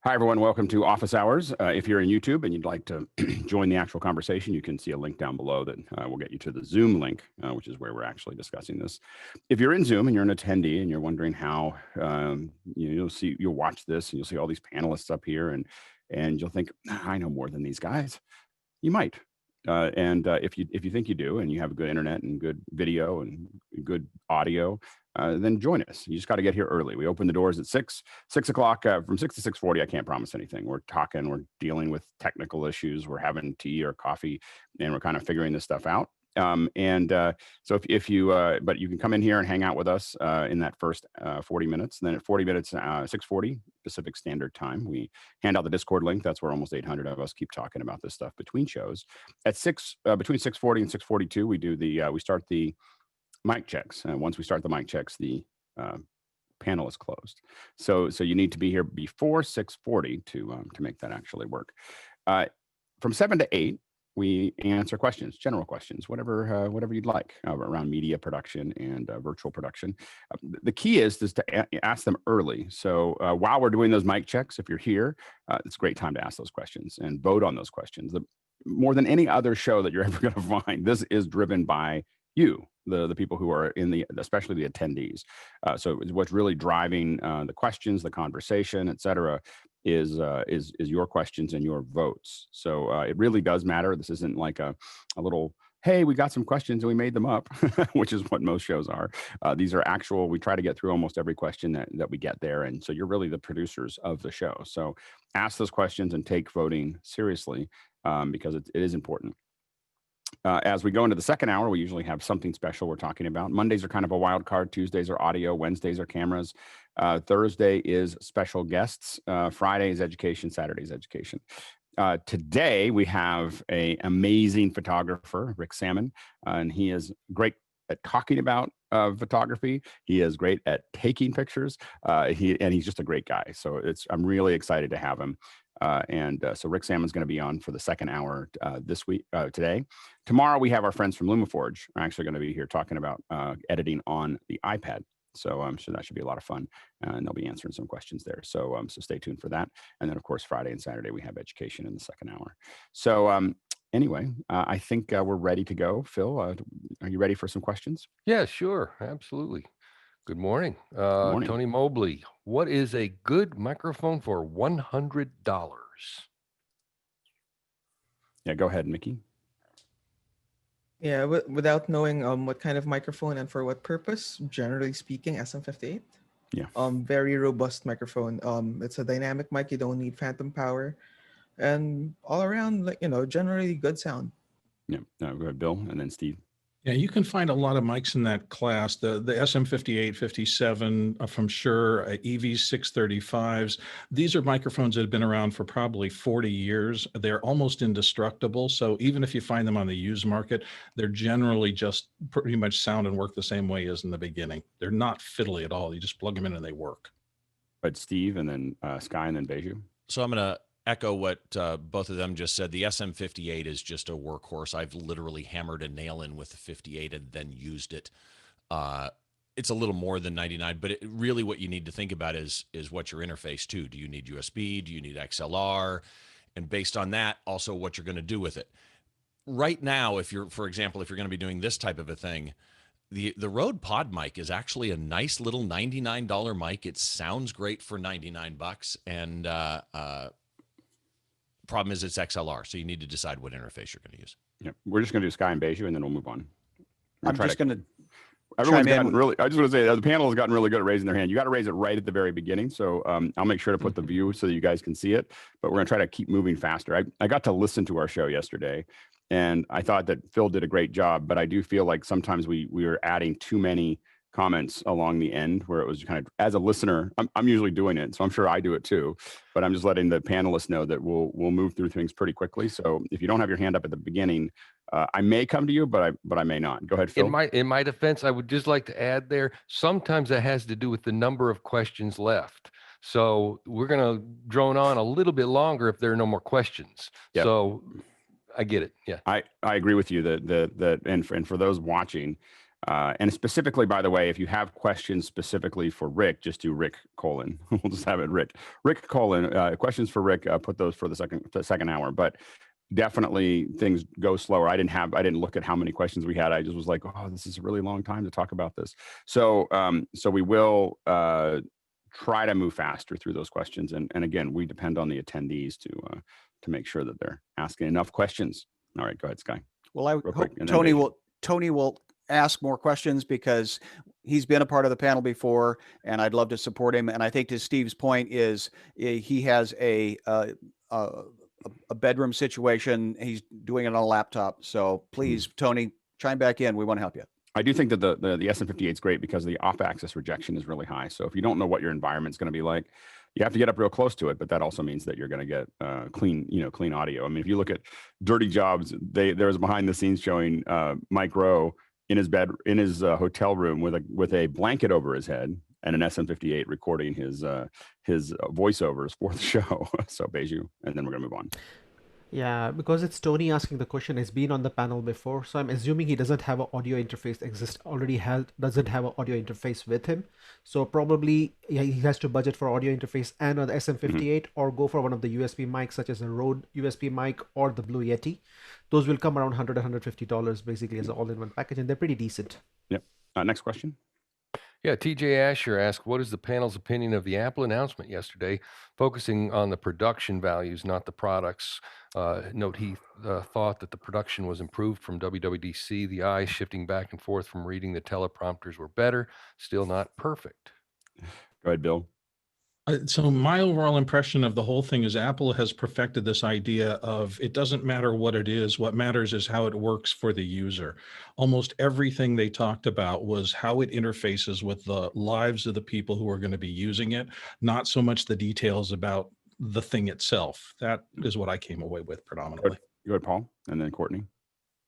Hi, everyone. Welcome to Office Hours. If you're in YouTube and you'd like to join the actual conversation, you can see a link down below that will get you to the Zoom link, which is where we're actually discussing this. If you're in Zoom and you're an attendee and you're wondering how, you'll watch this and you'll see all these panelists up here and you'll think, I know more than these guys. You might. And if you think you do and you have good internet and good video and good audio, then join us. You just got to get here early. We open the doors at 6 o'clock. From 6 to 6:40, I can't promise anything. We're talking, we're dealing with technical issues, we're having tea or coffee, and we're kind of figuring this stuff out. So if you, but you can come in here and hang out with us in that first 40 minutes. And then at 40 minutes, 6:40 Pacific Standard Time, we hand out the Discord link. That's where almost 800 of us keep talking about this stuff between shows. At between 6:40 and 6:42, we do we start the mic checks. And once we start the mic checks, the panel is closed. So you need to be here before 6:40 to make that actually work. From 7 to 8, we answer questions, general questions, whatever you'd like around media production and virtual production. The key is to ask them early. So while we're doing those mic checks, if you're here, it's a great time to ask those questions and vote on those questions. More than any other show that you're ever going to find, this is driven by you, the people who are especially the attendees. So what's really driving the questions, the conversation, et cetera, is your questions and your votes. So it really does matter. This isn't like a little, hey, we got some questions and we made them up, which is what most shows are. These are actual, we try to get through almost every question that we get there. And so you're really the producers of the show. So ask those questions and take voting seriously because it is important. As we go into the second hour, we usually have something special we're talking about. Mondays are kind of a wild card. Tuesdays are audio. Wednesdays are cameras. Thursday is special guests. Friday is education. Saturday is education. Today, we have an amazing photographer, Rick Sammon, and he is great at talking about photography. He is great at taking pictures. He's just a great guy. So I'm really excited to have him. So Rick Sammon's going to be on for the second hour today. Tomorrow we have our friends from LumaForge are actually going to be here talking about editing on the iPad. So I'm sure that should be a lot of fun, and they'll be answering some questions there. So stay tuned for that. And then of course Friday and Saturday we have education in the second hour. So anyway, I think we're ready to go. Phil, are you ready for some questions? Yeah, sure, absolutely. Good morning. Good morning. Tony Mobley, what is a good microphone for $100? Yeah, go ahead, Mickey. Yeah, without knowing what kind of microphone and for what purpose, generally speaking, SM58. Yeah. Very robust microphone. It's a dynamic mic. You don't need phantom power, and all around, generally good sound. Yeah. Go ahead, Bill, and then Steve. Yeah, you can find a lot of mics in that class. The SM58, 57 from Shure, EV635s. These are microphones that have been around for probably 40 years. They're almost indestructible. So even if you find them on the used market, they're generally just pretty much sound and work the same way as in the beginning. They're not fiddly at all. You just plug them in and they work. But Steve, and then Sky, and then Beju. So I'm going to echo what both of them just said. The SM58 is just a workhorse. I've literally hammered a nail in with the 58 and then used it. It's a little more than 99, but really what you need to think about is what your interface to. Do you need USB? Do you need XLR? And based on that, also what you're going to do with it. Right now, for example, if you're going to be doing this type of a thing, the Rode Pod mic is actually a nice little $99 mic. It sounds great for $99, and problem is it's XLR, so you need to decide what interface you're going to use. Yeah, we're just going to do Sky and Beju, and then we'll move on. I'm just going to. Everyone's gotten really. I just want to say the panel has gotten really good at raising their hand. You got to raise it right at the very beginning. So I'll make sure to put the view so that you guys can see it. But we're going to try to keep moving faster. I got to listen to our show yesterday, and I thought that Phil did a great job. But I do feel like sometimes we were adding too many comments along the end where it was kind of, as a listener, I'm usually doing it, so I'm sure I do it too, but I'm just letting the panelists know that we'll move through things pretty quickly. So if you don't have your hand up at the beginning, I may come to you, but I may not. Go ahead, Phil. In my defense, I would just like to add there, sometimes that has to do with the number of questions left. So we're going to drone on a little bit longer if there are no more questions. Yep. So I get it. Yeah. I agree with you that and for those watching, And specifically, by the way, if you have questions specifically for Rick, just do Rick : we'll just have it Rick questions for Rick. Put those for the second hour, but definitely things go slower. I didn't look at how many questions we had. I just was like, oh, this is a really long time to talk about this. So we will try to move faster through those questions. And again, we depend on the attendees to make sure that they're asking enough questions. All right, go ahead, Sky. Well, I Real hope quick, and then Tony will ask more questions because he's been a part of the panel before, and I'd love to support him. And I think to Steve's point is he has a bedroom situation. He's doing it on a laptop. So please, Tony, chime back in. We want to help you. I do think that the SM58 is great because the off-axis rejection is really high. So if you don't know what your environment's going to be like, you have to get up real close to it. But that also means that you're going to get clean audio. I mean, if you look at Dirty Jobs, there was behind the scenes showing Mike Rowe in his hotel room with a blanket over his head and an SM58 recording his voiceovers for the show. So Beju, and then we're going to move on. Yeah, because it's Tony asking the question. He's been on the panel before, so I'm assuming he doesn't have an audio interface doesn't have an audio interface with him. So probably he has to budget for audio interface and an SM58 or go for one of the USB mics such as a Rode USB mic or the Blue Yeti. Those will come around $100, $150 basically as an all-in-one package, and they're pretty decent. Yep. Next question. Yeah, TJ Asher asked, what is the panel's opinion of the Apple announcement yesterday, focusing on the production values, not the products? Note he thought that the production was improved from WWDC. The eyes shifting back and forth from reading the teleprompters were better, still not perfect. Go ahead, Bill. So my overall impression of the whole thing is Apple has perfected this idea of it doesn't matter what it is. What matters is how it works for the user. Almost everything they talked about was how it interfaces with the lives of the people who are going to be using it, not so much the details about the thing itself. That is what I came away with predominantly. Go ahead, Paul, and then Courtney.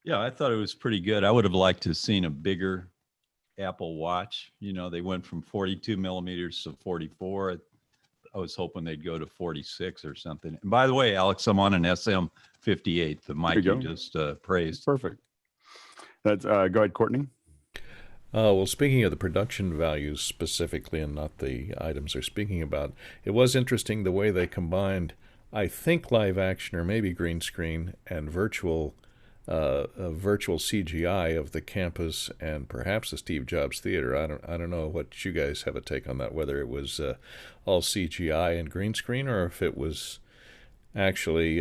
Yeah, I thought it was pretty good. I would have liked to have seen a bigger Apple Watch. You know, they went from 42 millimeters to 44. I was hoping they'd go to 46 or something. And by the way, Alex, I'm on an SM58, the mic you just praised. Perfect. That's go ahead, Courtney. Well, speaking of the production values specifically and not the items they're speaking about, it was interesting the way they combined, I think, live action or maybe green screen and virtual CGI of the campus and perhaps the Steve Jobs Theater. I don't know what you guys have a take on that, whether it was all CGI and green screen or if it was actually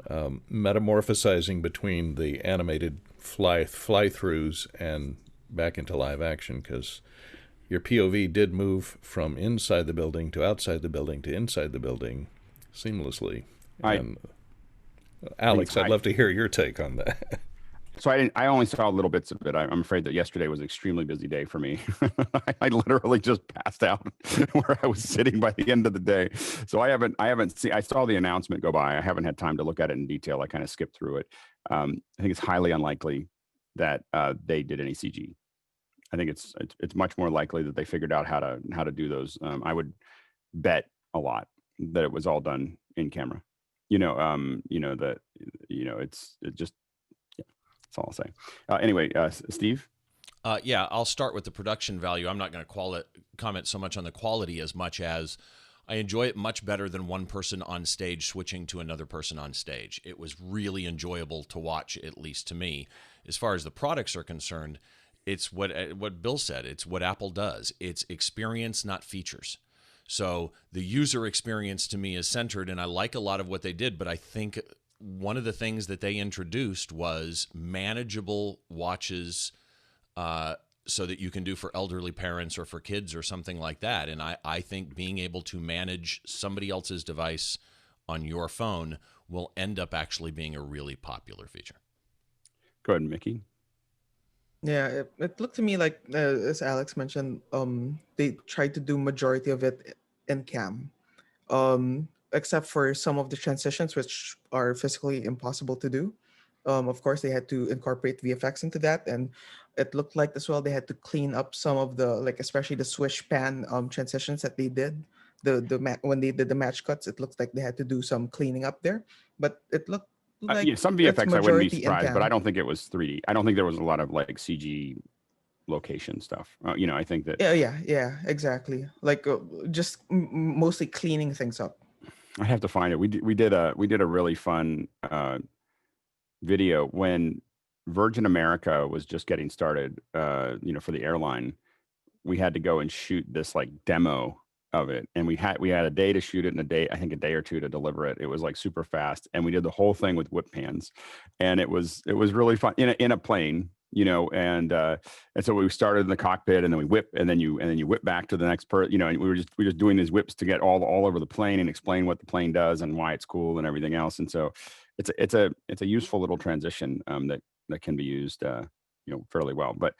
metamorphosizing between the animated fly-throughs and back into live action, because your POV did move from inside the building to outside the building to inside the building seamlessly. Alex, I'd love to hear your take on that. So I only saw little bits of it. I'm afraid that yesterday was an extremely busy day for me. I literally just passed out where I was sitting by the end of the day. So I haven't seen. I saw the announcement go by. I haven't had time to look at it in detail. I kind of skipped through it. I think it's highly unlikely that they did any CG. I think it's much more likely that they figured out how to do those. I would bet a lot that it was all done in camera. That's all I'll say. Anyway, Steve? Yeah, I'll start with the production value. I'm not going to comment so much on the quality as much as I enjoy it much better than one person on stage switching to another person on stage. It was really enjoyable to watch, at least to me. As far as the products are concerned, it's what Bill said. It's what Apple does. It's experience, not features. So the user experience to me is centered, and I like a lot of what they did, but I think one of the things that they introduced was manageable watches so that you can do for elderly parents or for kids or something like that. And I think being able to manage somebody else's device on your phone will end up actually being a really popular feature. Go ahead, Mickey. Yeah, it looked to me like, as Alex mentioned, they tried to do majority of it in cam. Except for some of the transitions, which are physically impossible to do. Of course, they had to incorporate VFX into that, and it looked like as well they had to clean up some of the, especially the swish pan transitions that they did. When they did the match cuts, it looks like they had to do some cleaning up there. But it looked like some VFX I wouldn't be surprised, but I don't think it was 3D. I don't think there was a lot of CG location stuff. I think that Yeah, exactly. Like just mostly cleaning things up. I have to find it. We did a really fun video when Virgin America was just getting started. For the airline, we had to go and shoot this like demo of it, and we had a day to shoot it and a day or two to deliver it. It was like super fast, and we did the whole thing with whip pans, and it was really fun in a plane. And so we started in the cockpit, and then we whip, and then you whip back to the next and we were just doing these whips to get all over the plane and explain what the plane does and why it's cool and everything else. And so it's a useful little transition that can be used fairly well. But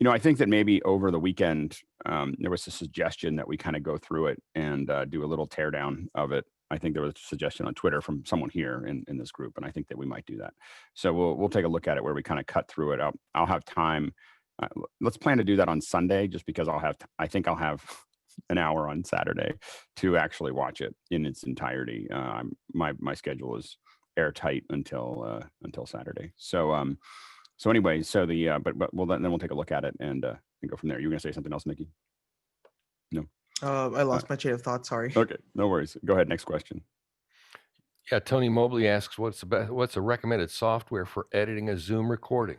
I think that maybe over the weekend there was a suggestion that we kind of go through it and do a little teardown of it. I think there was a suggestion on Twitter from someone here in this group, and I think that we might do that. So we'll take a look at it where we kind of cut through it. I'll have time. Let's plan to do that on Sunday, just because I think I'll have an hour on Saturday to actually watch it in its entirety. My schedule is airtight until Saturday. So anyway, but then we'll take a look at it and go from there. You were gonna say something else, Nikki? No. I lost my chain of thought. Sorry. Okay, no worries. Go ahead. Next question. Yeah, Tony Mobley asks, what's a recommended software for editing a Zoom recording?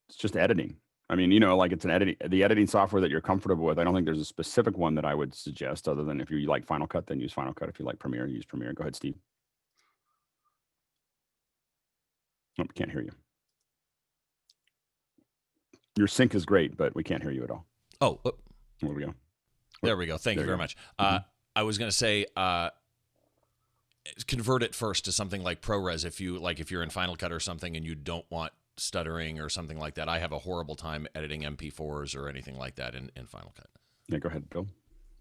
It's just editing. I mean, like it's the editing software that you're comfortable with. I don't think there's a specific one that I would suggest, other than if you like Final Cut, then use Final Cut. If you like Premiere, use Premiere. Go ahead, Steve. Oh, we can't hear you. Your sync is great, but we can't hear you at all. Oh, there we go. There we go. Thank you very much. I was going to say, convert it first to something like ProRes. If you're in Final Cut or something and you don't want stuttering or something like that. I have a horrible time editing MP4s or anything like that in Final Cut. Yeah, go ahead, Bill.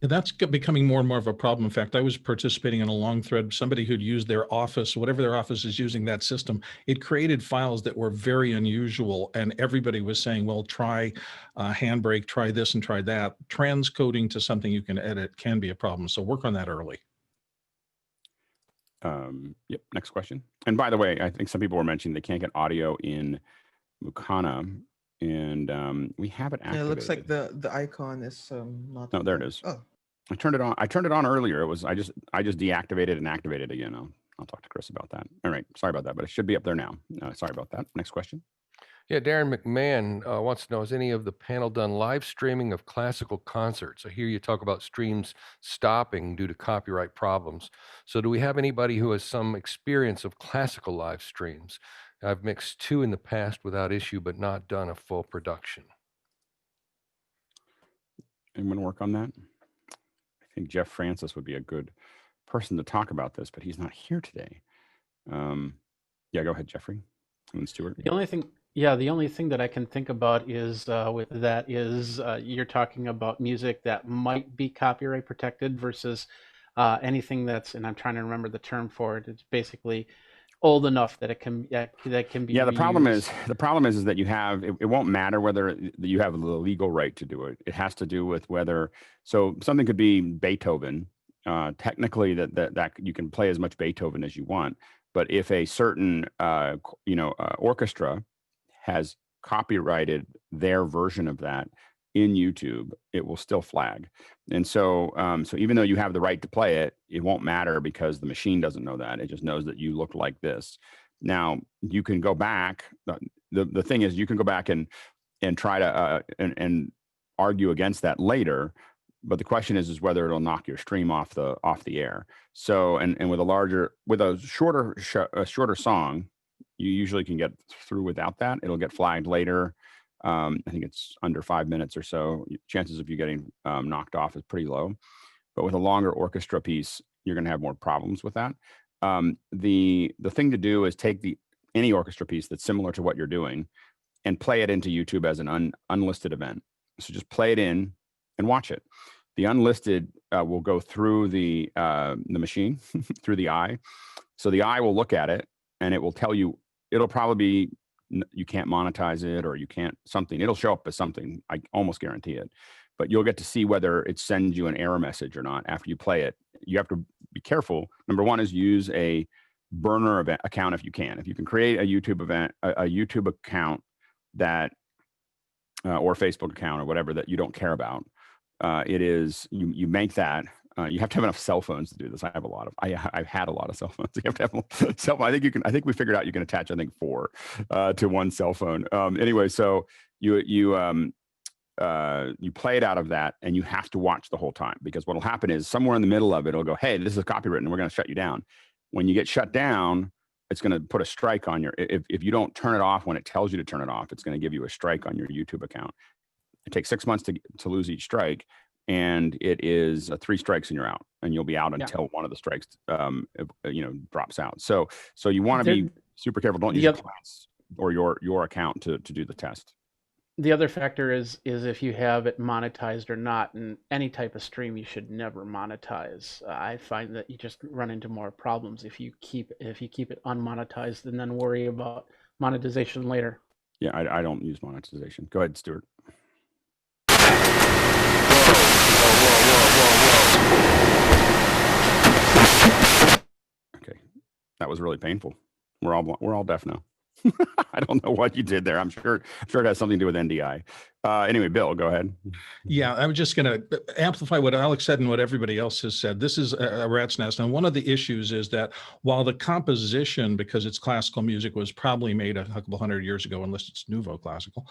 That's becoming more and more of a problem. In fact, I was participating in a long thread, somebody who'd used their office, whatever their office is using that system. It created files that were very unusual. And everybody was saying, well, try Handbrake, try this and try that. Transcoding to something you can edit can be a problem. So work on that early. Yep. Next question. And by the way, I think some people were mentioning they can't get audio in Mukana, and we have it activated. Yeah, it looks like the icon is not. No, there it is. Oh, I turned it on. I turned it on earlier. It was I just deactivated and activated again. I'll talk to Chris about that. All right. Sorry about that, but it should be up there now. Sorry about that. Next question. Yeah, Darren McMahon wants to know, has any of the panel done live streaming of classical concerts? I hear you talk about streams stopping due to copyright problems. So do we have anybody who has some experience of classical live streams? I've mixed 2 in the past without issue, but not done a full production. Anyone work on that? I think Jeff Francis would be a good person to talk about this, but he's not here today. Yeah, go ahead, Jeffrey and Stuart. The only thing that I can think about is with that is you're talking about music that might be copyright protected versus anything that's, and I'm trying to remember the term for it. It's basically old enough that it can that can be. Yeah, the problem is that you have it won't matter whether you have the legal right to do it. It has to do with whether something could be Beethoven. Technically, that you can play as much Beethoven as you want, but if a certain orchestra has copyrighted their version of that in YouTube, it will still flag. And so even though you have the right to play it, it won't matter because the machine doesn't know that. It just knows that you look like this. Now you can go back. The thing is, you can go back and try to and argue against that later. But the question is whether it'll knock your stream off the air. So and with a shorter song, you usually can get through without that. It'll get flagged later. I think it's under 5 minutes or so. Chances of you getting knocked off is pretty low. But with a longer orchestra piece, you're going to have more problems with that. The thing to do is take any orchestra piece that's similar to what you're doing and play it into YouTube as an unlisted event. So just play it in and watch it. The unlisted will go through the machine, through the eye. So the eye will look at it and it will tell you, it'll probably be, you can't monetize it or you can't something. It'll show up as something, I almost guarantee it. But you'll get to see whether it sends you an error message or not after you play it. You have to be careful. Number one is use a burner account if you can. If you can create a YouTube account that, or Facebook account or whatever that you don't care about. It is, you make that. You have to have enough cell phones to do this. I have a lot of. I've had a lot of cell phones. You have to have cell phone. I think we figured out you can attach 4 to one cell phone. Anyway, so you play it out of that, and you have to watch the whole time, because what will happen is somewhere in the middle of it, it'll go, hey, this is copywritten, and we're going to shut you down. When you get shut down, it's going to put a strike on your. If you don't turn it off when it tells you to turn it off, it's going to give you a strike on your YouTube account. It takes 6 months to lose each strike. And it is 3 strikes and you're out, and you'll be out until one of the strikes, drops out. So you want to be super careful. Don't use your clients or your account to do the test. The other factor is if you have it monetized or not. And any type of stream, you should never monetize. I find that you just run into more problems if you keep it unmonetized and then worry about monetization later. Yeah, I don't use monetization. Go ahead, Stuart. Okay, that was really painful. We're all deaf now. I don't know what you did there. I'm sure it has something to do with NDI. Anyway, Bill, go ahead. Yeah, I'm just going to amplify what Alex said and what everybody else has said. This is a rat's nest. And one of the issues is that while the composition, because it's classical music, was probably made a couple hundred years ago, unless it's nouveau classical,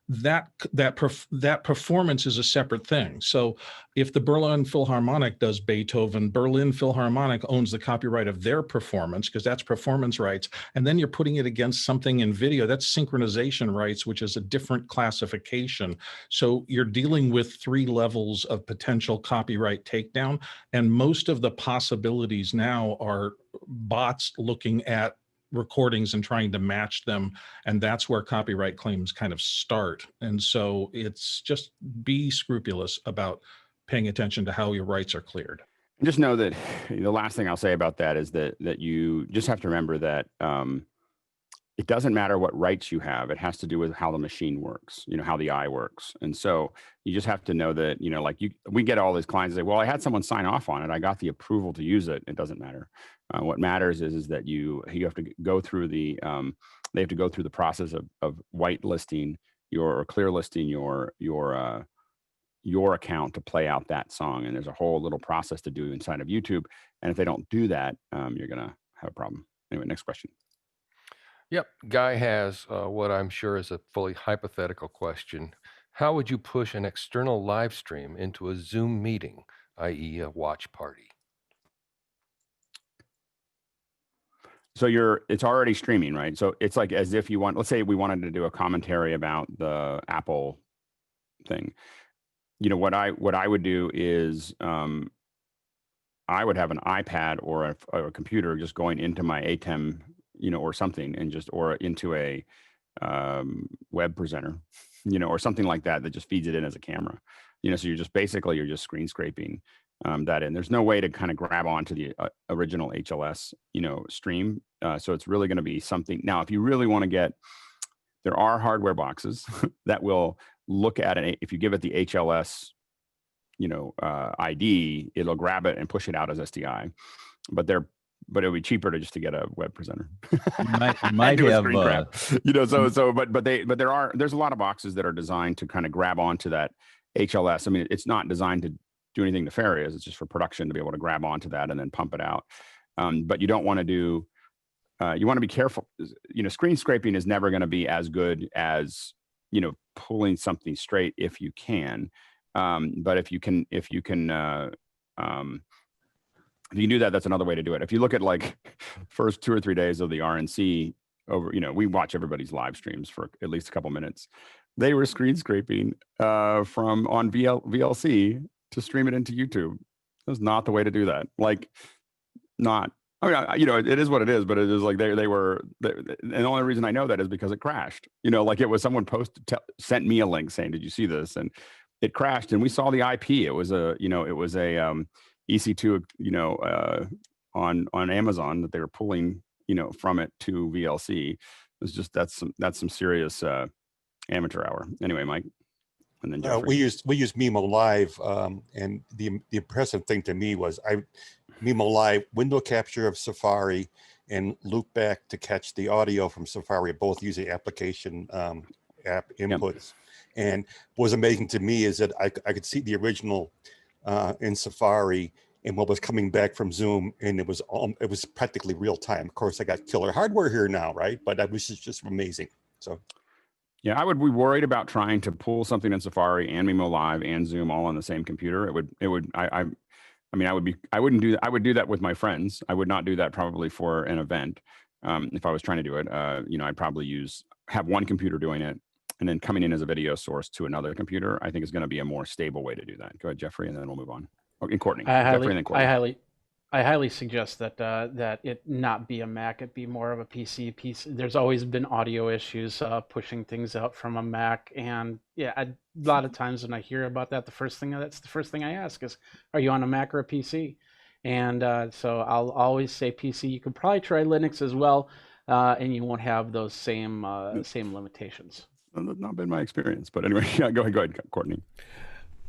that performance is a separate thing. So if the Berlin Philharmonic does Beethoven, Berlin Philharmonic owns the copyright of their performance, because that's performance rights. And then you're putting it against something in video, that's synchronization rights, which is a different classification. So you're dealing with 3 levels of potential copyright takedown. And most of the possibilities now are bots looking at recordings and trying to match them. And that's where copyright claims kind of start. And so it's just be scrupulous about paying attention to how your rights are cleared. And just know that the last thing I'll say about that is that you just have to remember that it doesn't matter what rights you have. It has to do with how the machine works, how the eye works. And so you just have to know that, we get all these clients say, well, I had someone sign off on it. I got the approval to use it. It doesn't matter. What matters is that you have to go through they have to go through the process of whitelisting or clear listing your account to play out that song. And there's a whole little process to do inside of YouTube. And if they don't do that, you're going to have a problem. Anyway, next question. Yep. Guy has what I'm sure is a fully hypothetical question. How would you push an external live stream into a Zoom meeting, i.e. a watch party? So it's already streaming, right? So it's like as if let's say we wanted to do a commentary about the Apple thing. What I would do is I would have an iPad or a computer just going into my ATEM, or something, and or into a web presenter, or something like that just feeds it in as a camera. So you're just screen scraping that in. There's no way to kind of grab onto the original HLS, stream. So it's really going to be something. Now, if you really want to there are hardware boxes that will look at it. If you give it the HLS, ID, it'll grab it and push it out as SDI. But it'll be cheaper to get a web presenter. might have screen grab. There's a lot of boxes that are designed to kind of grab onto that HLS. I mean, it's not designed to do anything nefarious. It's just for production to be able to grab onto that and then pump it out. But you don't want to do. You want to be careful. Screen scraping is never going to be as good as pulling something straight if you can. But if you can do that, that's another way to do it. If you look at first 2 or 3 days of the RNC over, we watch everybody's live streams for at least a couple minutes. They were screen scraping from on VLC to stream it into YouTube. That's not the way to do that. It is what it is, but it is they were, and the only reason I know that is because it crashed. It was someone sent me a link saying, "Did you see this?" And it crashed, and we saw the IP. It was a EC2, on Amazon that they were pulling, from it to VLC. It was just that's some serious amateur hour. Anyway, Mike, and then we used Mimo Live, and the impressive thing to me was Mimo Live, window capture of Safari, and loop back to catch the audio from Safari, both using application app inputs. And what was amazing to me is that I could see the original in Safari and what was coming back from Zoom, and it was practically real time. Of course, I got killer hardware here now, right? But that was just amazing. So. Yeah, I would be worried about trying to pull something in Safari and Mimo Live and Zoom all on the same computer. I wouldn't do that. I would do that with my friends. I would not do that probably for an event. If I was trying to do it, I'd probably have one computer doing it and then coming in as a video source to another computer. I think is going to be a more stable way to do that. Go ahead, Jeffrey, and then we'll move on. Oh, and Courtney. Jeffrey and then Courtney. I highly suggest that it not be a Mac, it be more of a PC. There's always been audio issues pushing things out from a Mac, and a lot of times when I hear about that, that's the first thing I ask is, are you on a Mac or a PC? And so I'll always say PC. You could probably try Linux as well, and you won't have those same limitations. That's not been my experience, but anyway, go ahead, Courtney.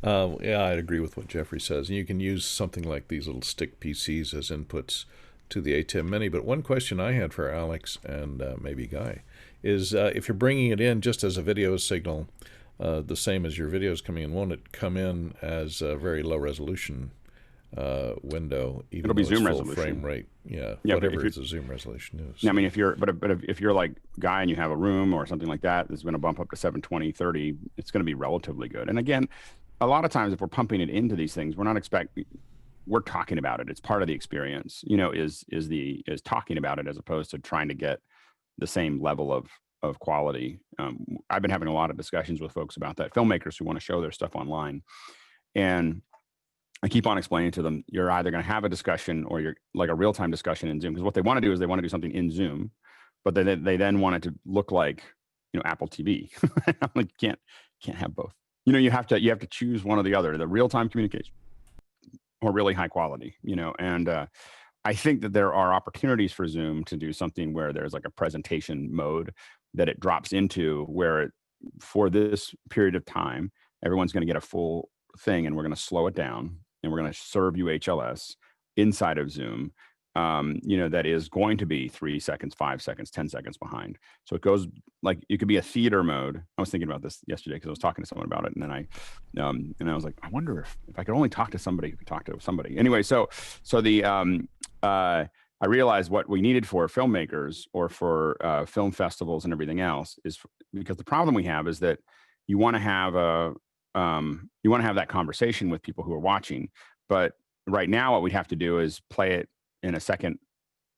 Yeah, I'd agree with what Jeffrey says. You can use something like these little stick PCs as inputs to the ATEM Mini. But one question I had for Alex and maybe Guy is if you're bringing it in just as a video signal, the same as your videos coming in, won't it come in as a very low resolution window? Even It'll be though it's Zoom full resolution. frame rate. Yeah, whatever the Zoom resolution is. I mean, if you're like Guy and you have a room or something like that, that's going to bump up to 720, 30, it's going to be relatively good. And again, a lot of times if we're pumping it into these things, we're talking about it. It's part of the experience, is talking about it as opposed to trying to get the same level of quality. I've been having a lot of discussions with folks about that, filmmakers who want to show their stuff online. And I keep on explaining to them, you're either going to have a discussion or you're like a real-time discussion in Zoom. Because what they want to do is they want to do something in Zoom, but they then want it to look like, Apple TV. I'm like, can't have both. You have to choose one or the other, the real-time communication or really high quality, and I think that there are opportunities for Zoom to do something where there's like a presentation mode that it drops into where for this period of time, everyone's going to get a full thing and we're going to slow it down and we're going to serve you HLS inside of Zoom. That is going to be 3 seconds, 5 seconds, 10 seconds behind. So it goes like, it could be a theater mode. I was thinking about this yesterday because I was talking to someone about it. And then I was like, I wonder if I could only talk to somebody who could talk to somebody. Anyway, so I realized what we needed for filmmakers or for film festivals and everything else is because the problem we have is that you want to have that conversation with people who are watching. But right now what we have to do is play it in a second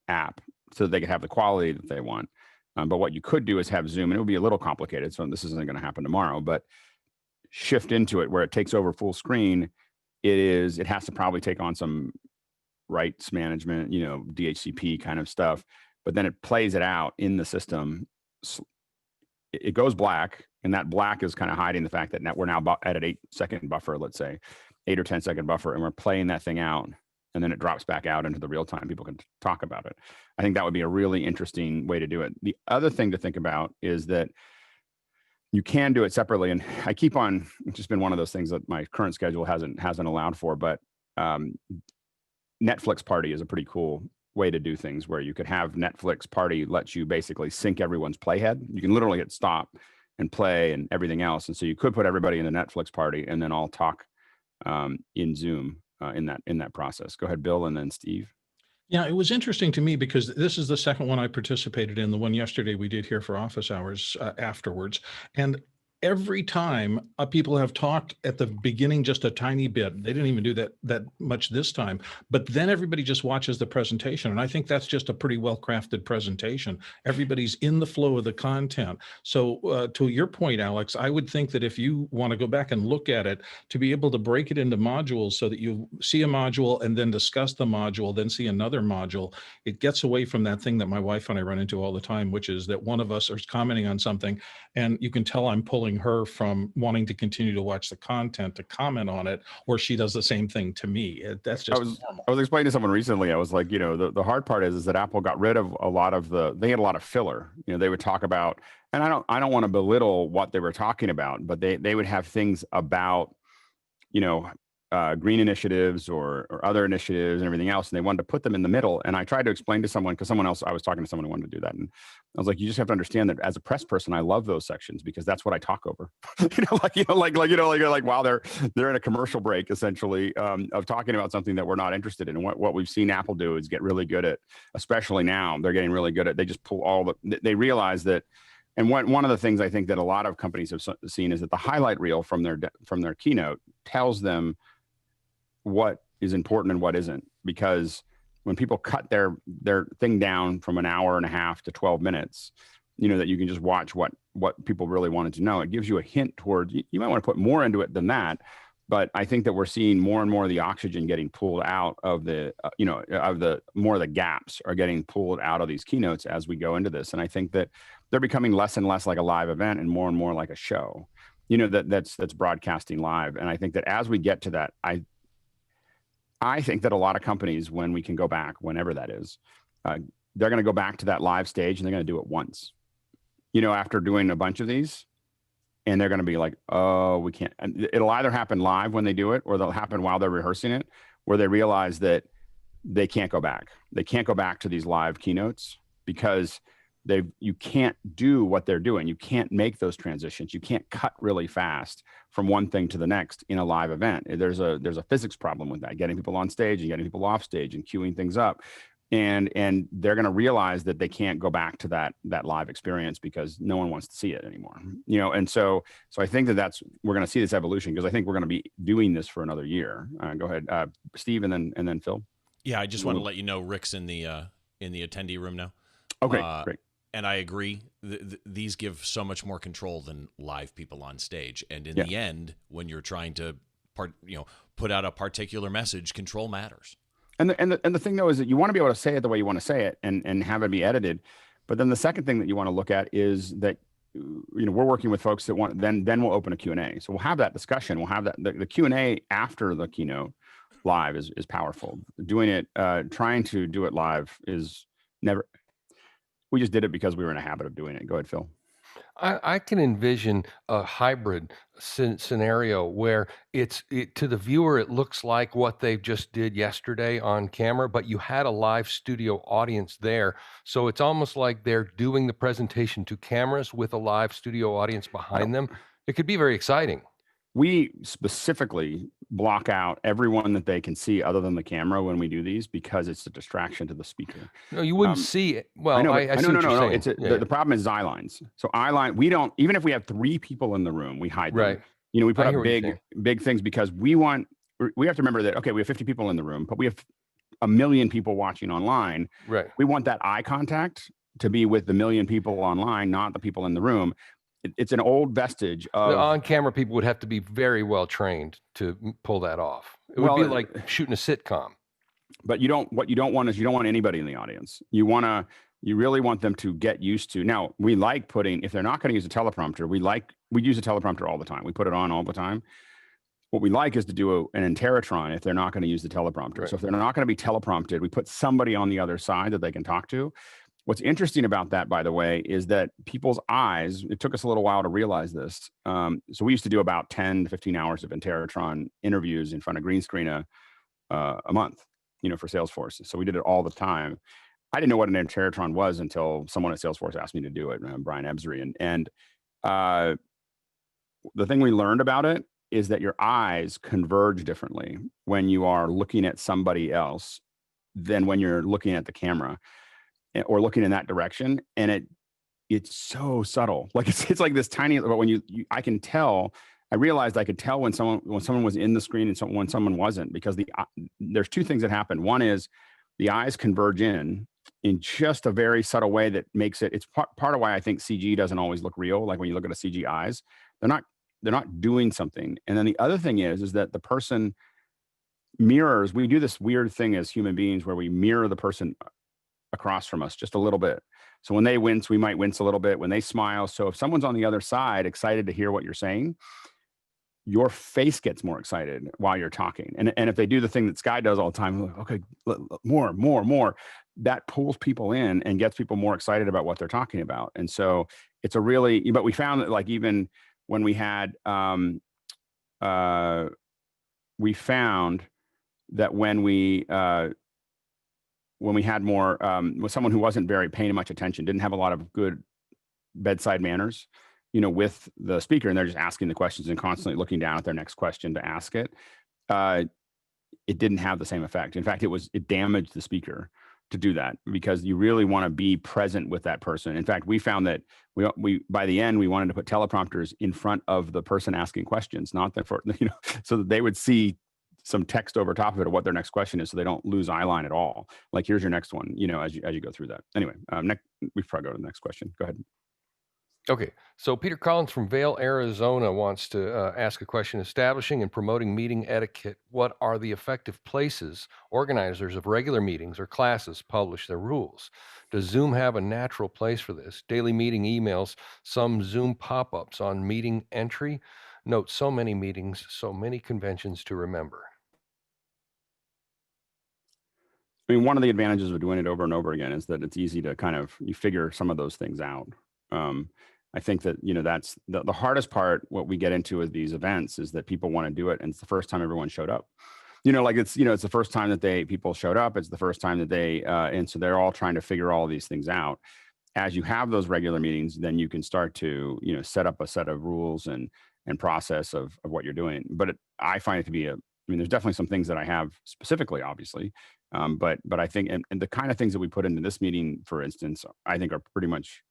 app so that they can have the quality that they want. But what you could do is have Zoom, and it would be a little complicated. So this isn't going to happen tomorrow, but shift into it where it takes over full screen. It has to probably take on some rights management, DHCP kind of stuff, but then it plays it out in the system. It goes black, and that black is kind of hiding the fact that we're now at an 8-second buffer, let's say 8 or 10-second buffer, and we're playing that thing out. And then it drops back out into the real time. People can talk about it. I think that would be a really interesting way to do it. The other thing to think about is that you can do it separately. And I keep on, it's just been one of those things that my current schedule hasn't allowed for, but Netflix Party is a pretty cool way to do things where you could have Netflix Party lets you basically sync everyone's playhead. You can literally hit stop and play and everything else. And so you could put everybody in the Netflix Party and then all talk in Zoom. In that process. Go ahead, Bill, and then Steve. Yeah, it was interesting to me because this is the second one I participated in. The one yesterday we did here for office hours afterwards. And every time people have talked at the beginning just a tiny bit. They didn't even do that much this time. But then everybody just watches the presentation. And I think that's just a pretty well-crafted presentation. Everybody's in the flow of the content. So to your point, Alex, I would think that if you want to go back and look at it, to be able to break it into modules so that you see a module and then discuss the module, then see another module, it gets away from that thing that my wife and I run into all the time, which is that one of us is commenting on something and you can tell I'm pulling her from wanting to continue to watch the content to comment on it, or she does the same thing to me. That's just normal. I was explaining to someone recently, I was like, the hard part is that Apple got rid of a lot of they had a lot of filler. They would talk about, and I don't want to belittle what they were talking about, but they would have things about, green initiatives or other initiatives and everything else, and they wanted to put them in the middle. And I tried to explain to someone, because I was talking to someone who wanted to do that, and I was like, you just have to understand that as a press person, I love those sections because that's what I talk over. While they're in a commercial break, essentially, of talking about something that we're not interested in. And what we've seen Apple do is get really good at, especially now, they're getting really good at, they just pull they realize that. And one of the things I think that a lot of companies have seen is that the highlight reel from their keynote tells them what is important and what isn't. Because when people cut their thing down from an hour and a half to 12 minutes, that you can just watch what people really wanted to know. It gives you a hint towards, you might want to put more into it than that. But I think that we're seeing more and more of the oxygen getting pulled out of more of the gaps are getting pulled out of these keynotes as we go into this. And I think that they're becoming less and less like a live event and more like a show, that's broadcasting live. And I think that as we get to that, I think that a lot of companies, when we can go back, whenever that is, they're going to go back to that live stage and they're going to do it once, after doing a bunch of these. And they're going to be like, oh, we can't. And it'll either happen live when they do it, or they'll happen while they're rehearsing it, where they realize that they can't go back. They can't go back to these live keynotes because you can't do what they're doing. You can't make those transitions. You can't cut really fast from one thing to the next in a live event. There's a physics problem with that, getting people on stage and getting people off stage and queuing things up. And they're going to realize that they can't go back to that live experience because no one wants to see it anymore. And so I think we're going to see this evolution, because I think we're going to be doing this for another year. Go ahead, Steve, and then Phil. Yeah, I just want to let you know Rick's in the attendee room now. Okay, great. And I agree. These give so much more control than live people on stage. And in the end, when you're trying to put out a particular message, control matters. And the thing though is that you want to be able to say it the way you want to say it and have it be edited. But then the second thing that you want to look at is that we're working with folks that want then we'll open a Q&A. So we'll have that discussion. We'll have that the Q&A after the keynote live is powerful. Doing it, trying to do it live is never. We just did it because we were in a habit of doing it. Go ahead, Phil. I can envision a hybrid scenario where to the viewer, it looks like what they just did yesterday on camera, but you had a live studio audience there. So it's almost like they're doing the presentation to cameras with a live studio audience behind them. It could be very exciting. We specifically block out everyone that they can see other than the camera when we do these, because it's a distraction to the speaker. No, you wouldn't see it. Well, I know, I see what you're saying. The problem is eye lines. So eye line, we don't, even if we have 3 people in the room, we hide them. Right. We put up big things because we have to remember that, okay, we have 50 people in the room, but we have 1 million people watching online. Right. We want that eye contact to be with the 1 million people online, not the people in the room. It's an old vestige of the on-camera people would have to be very well trained to pull that off. It would be like shooting a sitcom. But what you don't want is you don't want anybody in the audience. You really want them to get used to. Now, we like if they're not going to use a teleprompter, we use a teleprompter all the time. We put it on all the time. What we like is to do an Interatron if they're not going to use the teleprompter. Right. So if they're not going to be teleprompted, we put somebody on the other side that they can talk to. What's interesting about that, by the way, is that people's eyes, it took us a little while to realize this. So we used to do about 10 to 15 hours of Interatron interviews in front of green screen a month, for Salesforce. So we did it all the time. I didn't know what an Interatron was until someone at Salesforce asked me to do it, Brian Ebsry. And the thing we learned about it is that your eyes converge differently when you are looking at somebody else than when you're looking at the camera or looking in that direction. And it's so subtle. Like it's like this tiny, but when I realized I could tell when someone was in the screen and when someone wasn't, because there's 2 things that happen. One is the eyes converge in just a very subtle way that makes it's part of why I think CG doesn't always look real. Like when you look at a CG eyes, they're not doing something. And then the other thing is that the person mirrors, we do this weird thing as human beings where we mirror the person across from us just a little bit. So when they wince, we might wince a little bit. When they smile. So if someone's on the other side excited to hear what you're saying, your face gets more excited while you're talking. And if they do the thing that Sky does all the time, like, okay, more, that pulls people in and gets people more excited about what they're talking about. And so it's but we found that like even when we had, we found that when we had more, with someone who wasn't very paying much attention, didn't have a lot of good bedside manners, with the speaker, and they're just asking the questions and constantly looking down at their next question to ask it, it didn't have the same effect. In fact, it damaged the speaker to do that, because you really want to be present with that person. In fact, we found that we by the end, we wanted to put teleprompters in front of the person asking questions, not that so that they would see some text over top of it of what their next question is, so they don't lose eye line at all. Like, here's your next one, as you go through that. Anyway, we probably go to the next question. Go ahead. Okay, so Peter Collins from Vail, Arizona wants to ask a question. Establishing and promoting meeting etiquette, what are the effective places organizers of regular meetings or classes publish their rules? Does Zoom have a natural place for this? Daily meeting emails, some Zoom pop-ups on meeting entry. Note, so many meetings, so many conventions to remember. I mean, one of the advantages of doing it over and over again is that it's easy to you figure some of those things out. I think that, that's the hardest part. What we get into with these events is that people want to do it, and it's the first time everyone showed up. It's the first time that people showed up. It's the first time that and so they're all trying to figure all these things out. As you have those regular meetings, then you can start to, set up a set of rules and process of what you're doing. But I find it to be there's definitely some things that I have specifically, obviously. But I think, and the kind of things that we put into this meeting, for instance, I think are pretty much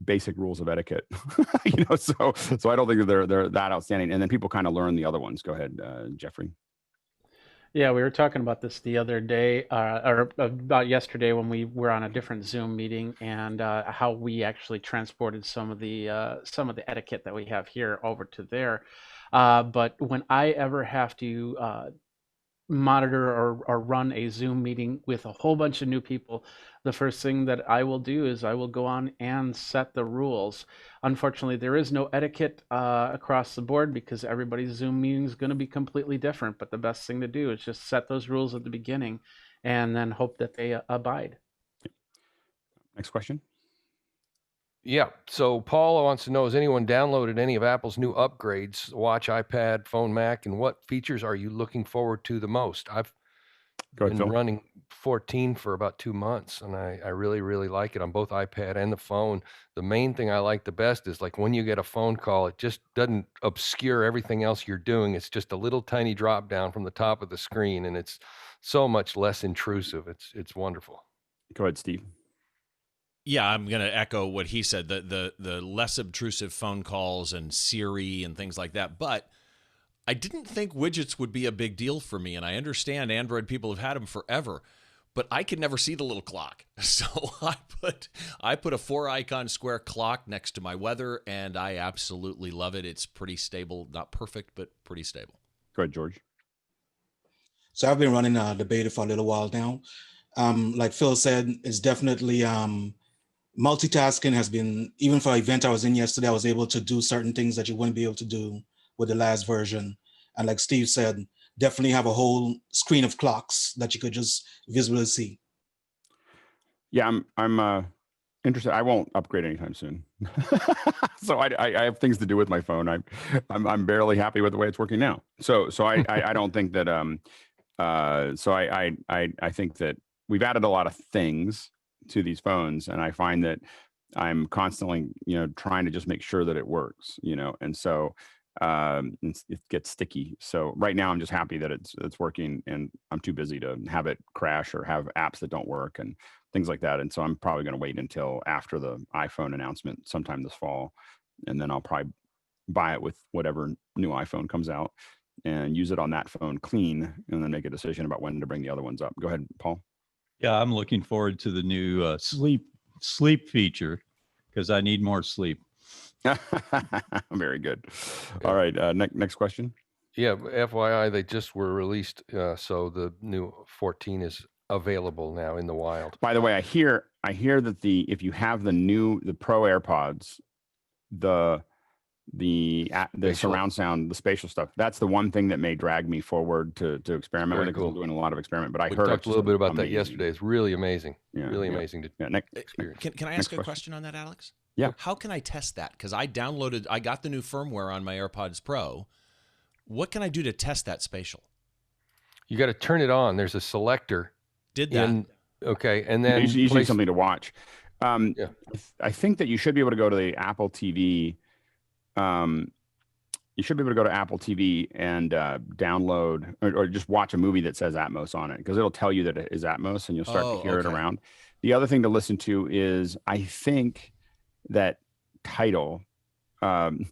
basic rules of etiquette. So I don't think that they're that outstanding. And then people kind of learn the other ones. Go ahead, Jeffrey. Yeah, we were talking about this the other day, or about yesterday, when we were on a different Zoom meeting, and how we actually transported some of the etiquette that we have here over to there. But when I ever have to monitor or run a Zoom meeting with a whole bunch of new people, the first thing that I will do is I will go on and set the rules. Unfortunately, there is no etiquette across the board, because everybody's Zoom meeting is going to be completely different. But the best thing to do is just set those rules at the beginning and then hope that they abide. Next question. Yeah, so Paul wants to know, has anyone downloaded any of Apple's new upgrades, Watch, iPad, Phone, Mac, and what features are you looking forward to the most? I've been running 14 for about 2 months, and I really, really like it on both iPad and the phone. The main thing I like the best is, like, when you get a phone call, it just doesn't obscure everything else you're doing. It's just a little tiny drop down from the top of the screen, and it's so much less intrusive. It's wonderful. Go ahead, Steve. Yeah, I'm going to echo what he said, the less obtrusive phone calls and Siri and things like that. But I didn't think widgets would be a big deal for me, and I understand Android people have had them forever, but I could never see the little clock. So I put a 4-icon square clock next to my weather, and I absolutely love it. It's pretty stable, not perfect, but pretty stable. Go ahead, George. So I've been running the beta for a little while now. Like Phil said, it's definitely multitasking has been, even for an event I was in yesterday, I was able to do certain things that you wouldn't be able to do with the last version. And like Steve said, definitely have a whole screen of clocks that you could just visually see. Yeah, I'm interested. I won't upgrade anytime soon. So I have things to do with my phone. I'm barely happy with the way it's working now. So I don't think that I think that we've added a lot of things to these phones, and I find that I'm constantly, trying to just make sure that it works, and so it gets sticky. So right now I'm just happy that it's working, and I'm too busy to have it crash or have apps that don't work and things like that. And so I'm probably going to wait until after the iPhone announcement sometime this fall, and then I'll probably buy it with whatever new iPhone comes out and use it on that phone clean, and then make a decision about when to bring the other ones up. Go ahead, Paul. Yeah, I'm looking forward to the new sleep feature, because I need more sleep. Very good. All right, next question. Yeah, FYI, they just were released, so the new 14 is available now in the wild. By the way, I hear that if you have the Pro AirPods, the surround sound, the spatial stuff, that's the one thing that may drag me forward to experiment with it, because I'm doing a lot of experiment. But we talked a little bit about that yesterday. It's really amazing. Yeah, really amazing to experience. Can I ask a question on that, Alex? Yeah. How can I test that? Because I got the new firmware on my AirPods Pro, What can I do to test that spatial? You got to turn it on. There's a selector. Did that. Okay, and Yeah, then you need place, something to watch. Yeah. I think that you should be able to go to the Apple TV. You should be able to go to Apple TV and download or just watch a movie that says Atmos on it, because it'll tell you that it is Atmos and you'll start to hear it around. The other thing to listen to is, I think that Tidal, the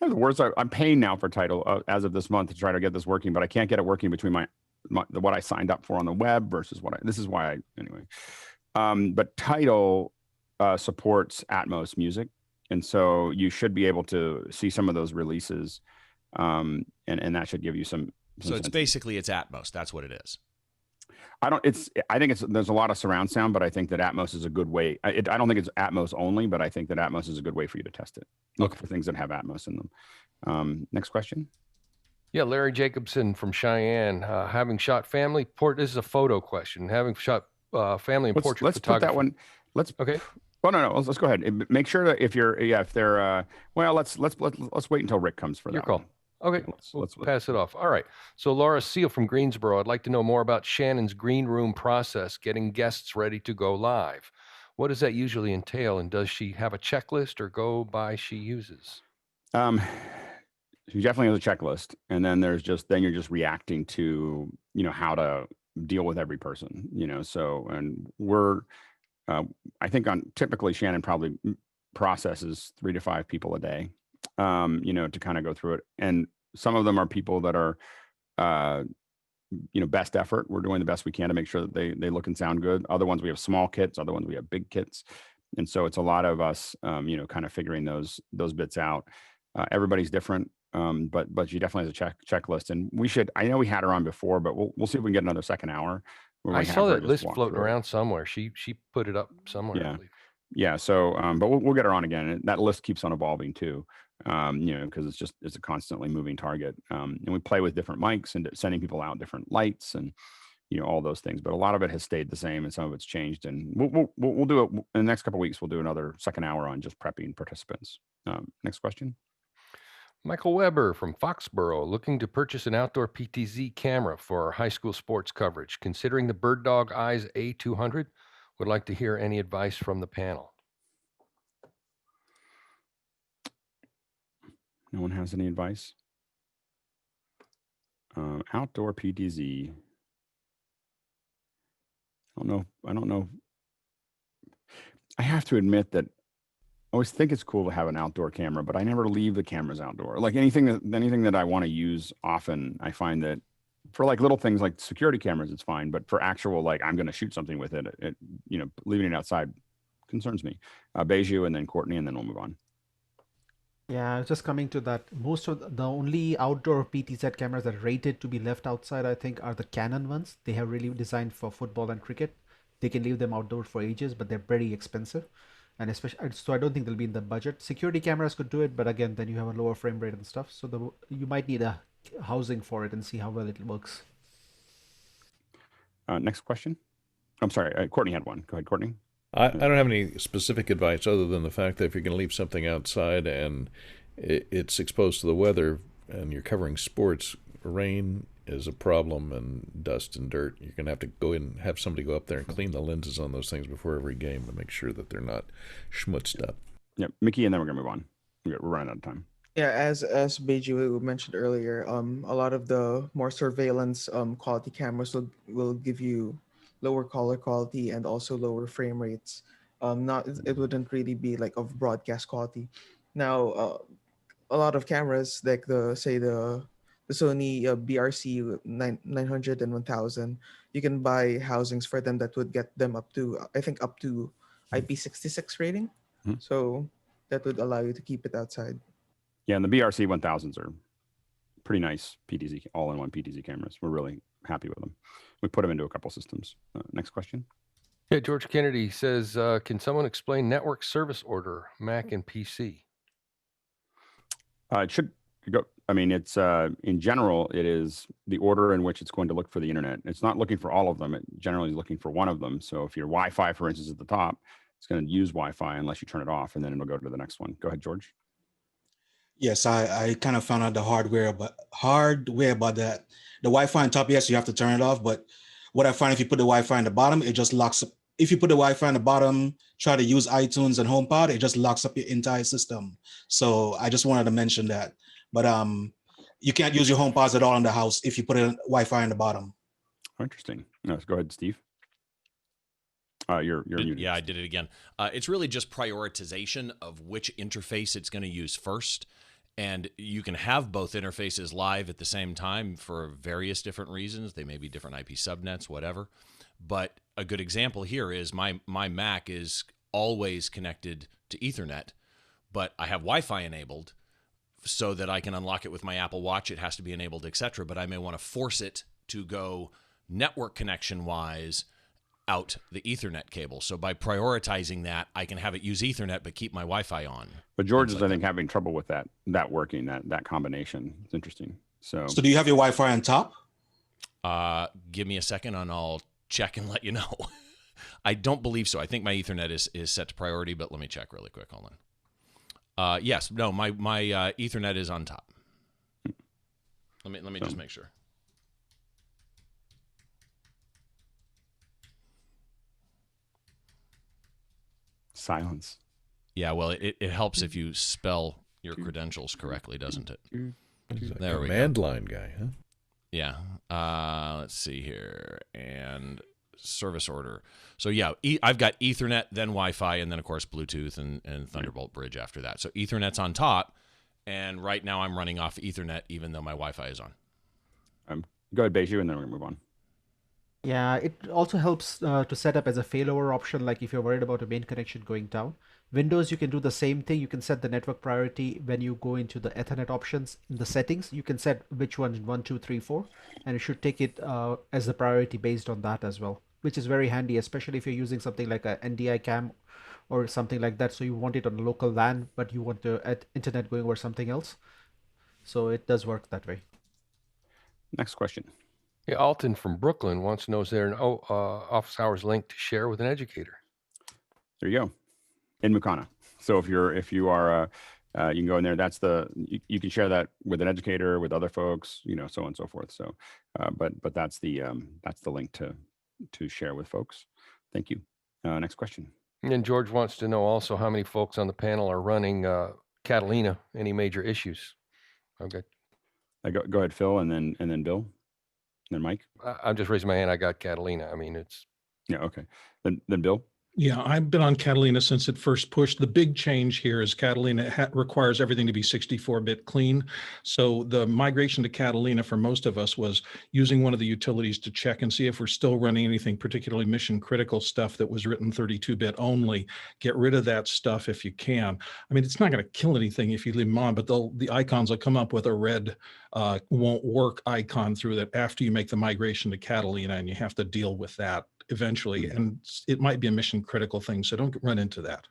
words I'm paying now for Tidal as of this month to try to get this working, but I can't get it working between what I signed up for on the web versus this is why anyway. But Tidal supports Atmos music. And so you should be able to see some of those releases, and that should give you some so it's basically it's Atmos. That's what it is. I think there's a lot of surround sound, but I think that Atmos is a good way. I don't think it's Atmos only, but I think that Atmos is a good way for you to test it. Look for things that have Atmos in them. Next question. Yeah, Larry Jacobson from Cheyenne, having shot family this is a photo question. Having shot family and portrait let's photography. Put that one. Okay. Well, no. Let's go ahead. Make sure that if they're well, let's wait until Rick comes for that. Your call. One. Okay, let's pass it off. All right. So Laura Seal from Greensboro, I'd like to know more about Shannon's green room process, getting guests ready to go live. What does that usually entail, and does she have a checklist or go by she uses? She definitely has a checklist, and then you're just reacting to how to deal with every person. So and we're. I think typically Shannon probably processes 3 to 5 people a day, to kind of go through it. And some of them are people that are, best effort. We're doing the best we can to make sure that they look and sound good. Other ones we have small kits, other ones we have big kits. And so it's a lot of us, kind of figuring those bits out. Everybody's different, but she definitely has a checklist. And I know we had her on before, but we'll see if we can get another second hour. I saw that list floating around somewhere. She put it up somewhere. Yeah. I believe. Yeah. So, but we'll get her on again. And that list keeps on evolving too, because it's a constantly moving target. And we play with different mics and sending people out different lights and, all those things. But a lot of it has stayed the same and some of it's changed. And we'll do it in the next couple of weeks. We'll do another second hour on just prepping participants. Next question. Michael Weber from Foxborough, looking to purchase an outdoor PTZ camera for our high school sports coverage. Considering the BirdDog Eyes A200, would like to hear any advice from the panel. No one has any advice? Outdoor PTZ. I don't know. I have to admit that I always think it's cool to have an outdoor camera, but I never leave the cameras outdoor. Like anything that I want to use often, I find that for like little things like security cameras, it's fine. But for actual, like I'm going to shoot something with it, leaving it outside concerns me. Beju and then Courtney, and then we'll move on. Yeah, I was just coming to that. Most of the only outdoor PTZ cameras that are rated to be left outside, I think, are the Canon ones. They have really designed for football and cricket. They can leave them outdoors for ages, but they're pretty expensive. And especially, so I don't think they'll be in the budget. Security cameras could do it, but again, then you have a lower frame rate and stuff. So you might need a housing for it and see how well it works. Next question. I'm sorry, Courtney had one. Go ahead, Courtney. I don't have any specific advice other than the fact that if you're going to leave something outside and it's exposed to the weather and you're covering sports, rain is a problem and dust and dirt. You're going to have to go in and have somebody go up there and clean the lenses on those things before every game to make sure that they're not schmutzed up. Yeah, Mickey, and then we're going to move on. We're running out of time. Yeah, as Beju mentioned earlier, a lot of the more surveillance quality cameras will give you lower color quality and also lower frame rates. It wouldn't really be like of broadcast quality. Now, a lot of cameras like the Sony BRC 900 and 1000, you can buy housings for them that would get them up to IP66 rating. Mm-hmm. So that would allow you to keep it outside. Yeah, and the BRC 1000s are pretty nice PTZ, all-in-one PTZ cameras. We're really happy with them. We put them into a couple systems. Next question. Yeah, George Kennedy says, can someone explain network service order, Mac and PC? It should go. I mean, it's in general, it is the order in which it's going to look for the internet. It's not looking for all of them. It generally is looking for one of them. So if your Wi-Fi, for instance, at the top, it's going to use Wi-Fi unless you turn it off, and then it'll go to the next one. Go ahead, George. Yes, I kind of found out the hardware about that. The Wi-Fi on top, yes, you have to turn it off. But what I find, if you put the Wi-Fi on the bottom, it just locks up. If you put the Wi-Fi on the bottom, try to use iTunes and HomePod, it just locks up your entire system. So I just wanted to mention that. But you can't use your HomePods at all in the house if you put a Wi-Fi on the bottom. Oh, interesting. No, go ahead, Steve. You're muted. Yeah, I did it again. It's really just prioritization of which interface it's going to use first. And you can have both interfaces live at the same time for various different reasons. They may be different IP subnets, whatever. But a good example here is my Mac is always connected to Ethernet, but I have Wi-Fi enabled so that I can unlock it with my Apple Watch. It has to be enabled, etc. But I may want to force it to go network connection-wise out the Ethernet cable. So by prioritizing that, I can have it use Ethernet but keep my Wi-Fi on. But George is, I think, having trouble with that working, that combination. It's interesting. So do you have your Wi-Fi on top? Give me a second and I'll check and let you know. I don't believe so. I think my Ethernet is set to priority, but let me check really quick. Hold on. Yes, no, my Ethernet is on top. Let me just make sure. Silence. Yeah, well, it helps if you spell your credentials correctly, doesn't it? There we go. Command line guy, huh? Yeah. Let's see here. And service order. So yeah, I've got Ethernet, then Wi-Fi, and then of course Bluetooth and Thunderbolt bridge after that. So Ethernet's on top, and right now I'm running off Ethernet even though my Wi-Fi is on. Go ahead, Beju, and then we're gonna move on. Yeah, it also helps to set up as a failover option, like if you're worried about a main connection going down. Windows, you can do the same thing. You can set the network priority when you go into the Ethernet options in the settings. You can set which one, 1, 2, 3, 4, and it should take it as the priority based on that as well, which is very handy, especially if you're using something like a NDI cam or something like that. So you want it on a local LAN, but you want the internet going over something else. So it does work that way. Next question. Yeah, Alton from Brooklyn wants to know, is there an office hours link to share with an educator? There you go. In Mukana. So if you are you can go in there. That's you can share that with an educator, with other folks, so on and so forth. So but that's the link to share with folks. Thank you. Next question. And George wants to know also how many folks on the panel are running Catalina. Any major issues? Okay. Go ahead, Phil, and then Bill, and then Mike. I'm just raising my hand. I got Catalina. I mean, it's okay. Then Bill. Yeah, I've been on Catalina since it first pushed. The big change here is Catalina requires everything to be 64-bit clean. So the migration to Catalina for most of us was using one of the utilities to check and see if we're still running anything, particularly mission critical stuff that was written 32-bit only. Get rid of that stuff if you can. I mean, it's not going to kill anything if you leave them on, but the icons will come up with a red won't work icon through that after you make the migration to Catalina, and you have to deal with that eventually, and it might be a mission critical thing, so don't run into that.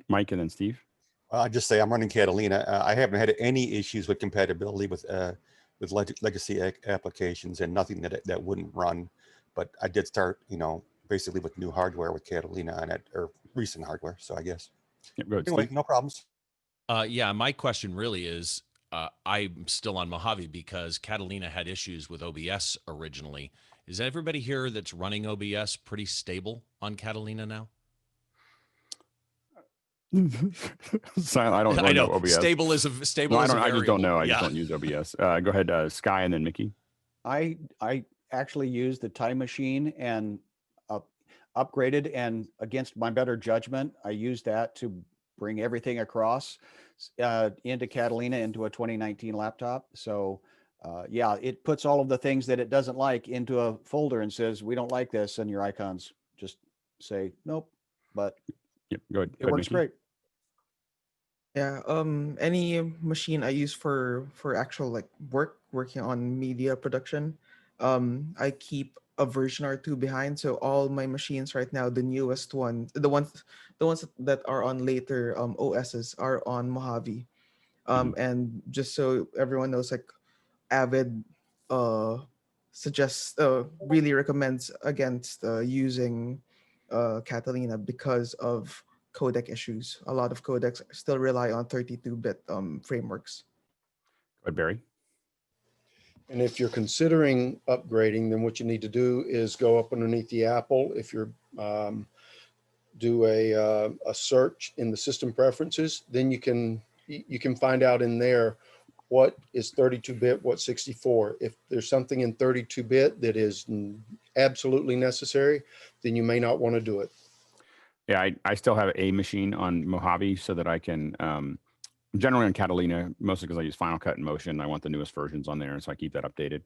Mike, and then Steve. I'll just say I'm running Catalina. I haven't had any issues with compatibility with legacy applications, and nothing that wouldn't run. But I did start, basically with new hardware with Catalina on it, or recent hardware. So I guess. Yep, go ahead, anyway, Steve. no problems. Yeah, my question really is, I'm still on Mojave because Catalina had issues with OBS originally. Is everybody here that's running OBS pretty stable on Catalina now? Silent. I don't really know OBS. Stable is a stable. No, is a I just don't know. I variable. just don't use OBS. Go ahead, Sky, and then Mickey. I actually used the time machine and upgraded, and against my better judgment, I used that to bring everything across into Catalina into a 2019 laptop. So yeah, it puts all of the things that it doesn't like into a folder and says, we don't like this. And your icons just say, nope, but yep, go ahead. It works great. Yeah, any machine I use for actual like working on media production, I keep a version or two behind. So all my machines right now, the newest one, the ones that are on later OSs are on Mojave. And just so everyone knows, like Avid suggests, really recommends against using Catalina because of codec issues. A lot of codecs still rely on 32-bit frameworks. Go ahead, Barry. And if you're considering upgrading, then what you need to do is go up underneath the Apple. If you're do a search in the system preferences, then you can find out in there what is 32-bit, what's 64. If there's something in 32-bit that is absolutely necessary, then you may not want to do it. Yeah, I still have a machine on Mojave so that I can, generally on Catalina, mostly because I use Final Cut and Motion. I want the newest versions on there, so I keep that updated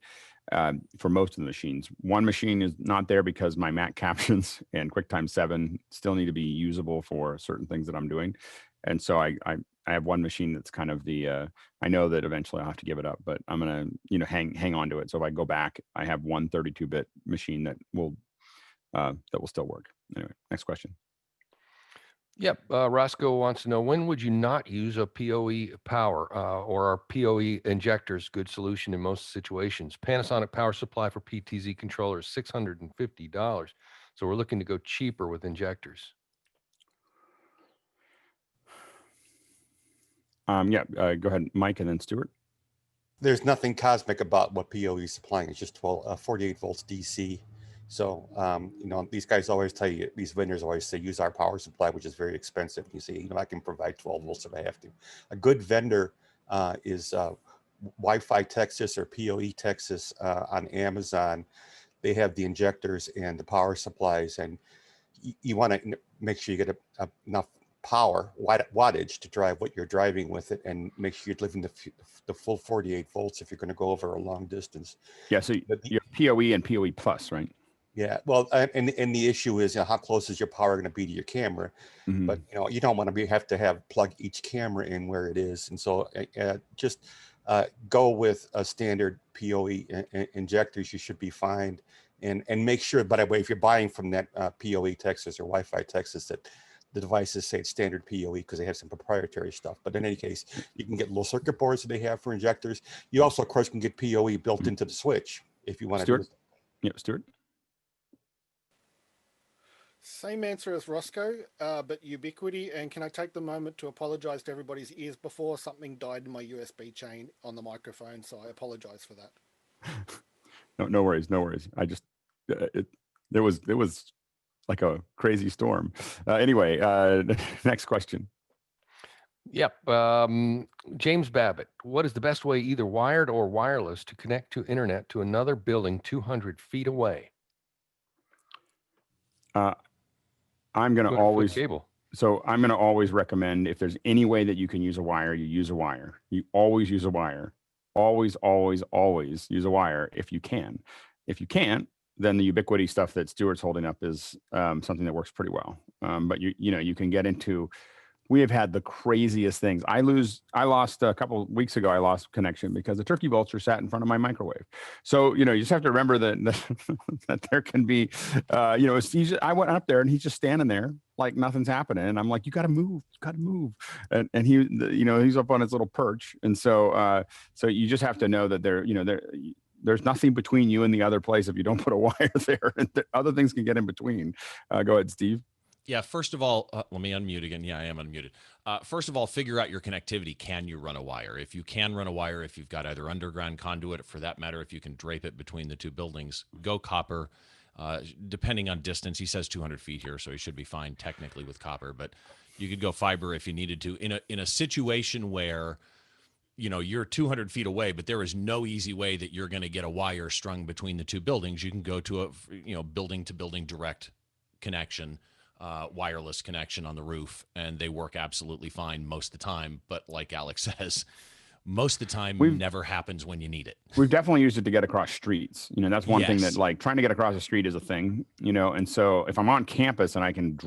for most of the machines. One machine is not there because my Mac captions and QuickTime 7 still need to be usable for certain things that I'm doing. And so I have one machine that's kind of the, I know that eventually I'll have to give it up, but I'm going to, hang on to it. So if I go back, I have one 32-bit machine that will still work. Anyway, next question. Yep. Roscoe wants to know, when would you not use a PoE power or are PoE injectors good solution in most situations? Panasonic power supply for PTZ controllers, $650. So we're looking to go cheaper with injectors. Go ahead, Mike, and then Stuart. There's nothing cosmic about what PoE is supplying. It's just 48 volts DC. So, these guys always tell you, these vendors always say, use our power supply, which is very expensive. And you say, I can provide 12 volts if I have to. A good vendor is Wi-Fi Texas or PoE Texas on Amazon. They have the injectors and the power supplies, and you want to make sure you get enough power, wattage to drive what you're driving with it, and make sure you're living the full 48 volts if you're going to go over a long distance. Yeah, so you're PoE and PoE plus, right? Yeah, well, and the issue is, how close is your power going to be to your camera? Mm-hmm. But you don't want to have to plug each camera in where it is, and so just go with a standard PoE injectors. You should be fine, and make sure. By the way, if you're buying from that PoE Texas or Wi-Fi Texas, that the devices say it's standard PoE because they have some proprietary stuff. But in any case, you can get little circuit boards that they have for injectors. You also, of course, can get PoE built into the switch if you want to do it. Yeah, Stuart. Same answer as Roscoe, but Ubiquiti. And can I take the moment to apologize to everybody's ears before something died in my USB chain on the microphone? So I apologize for that. No worries. I just, there was like a crazy storm. Anyway, next question. Yep. James Babbitt, what is the best way, either wired or wireless, to connect to internet to another building 200 feet away? I'm going to always cable. So I'm going to always recommend, if there's any way that you can use a wire, you use a wire. You always use a wire. Always use a wire if you can. If you can't, then the Ubiquiti stuff that Stuart's holding up is something that works pretty well. But you can get into. We have had the craziest things. I lost a couple of weeks ago. I lost connection because a turkey vulture sat in front of my microwave. So you just have to remember that there can be, I went up there and he's just standing there like nothing's happening, and I'm like, you got to move, and he, he's up on his little perch, and so you just have to know that there's nothing between you and the other place if you don't put a wire there, and other things can get in between. Go ahead, Steve. Yeah, first of all, let me unmute again. Yeah, I am unmuted. First of all, figure out your connectivity. Can you run a wire? If you can run a wire, if you've got either underground conduit, for that matter, if you can drape it between the two buildings, go copper. Depending on distance, he says 200 feet here, so he should be fine technically with copper. But you could go fiber if you needed to. In a situation where you're 200 feet away, but there is no easy way that you're going to get a wire strung between the two buildings, you can go to a building to building direct connection. Wireless connection on the roof, and they work absolutely fine most of the time. But like Alex says, most of the time never happens when you need it. We've definitely used it to get across streets. That's one thing that, like, trying to get across the street is a thing, and so if I'm on campus and I can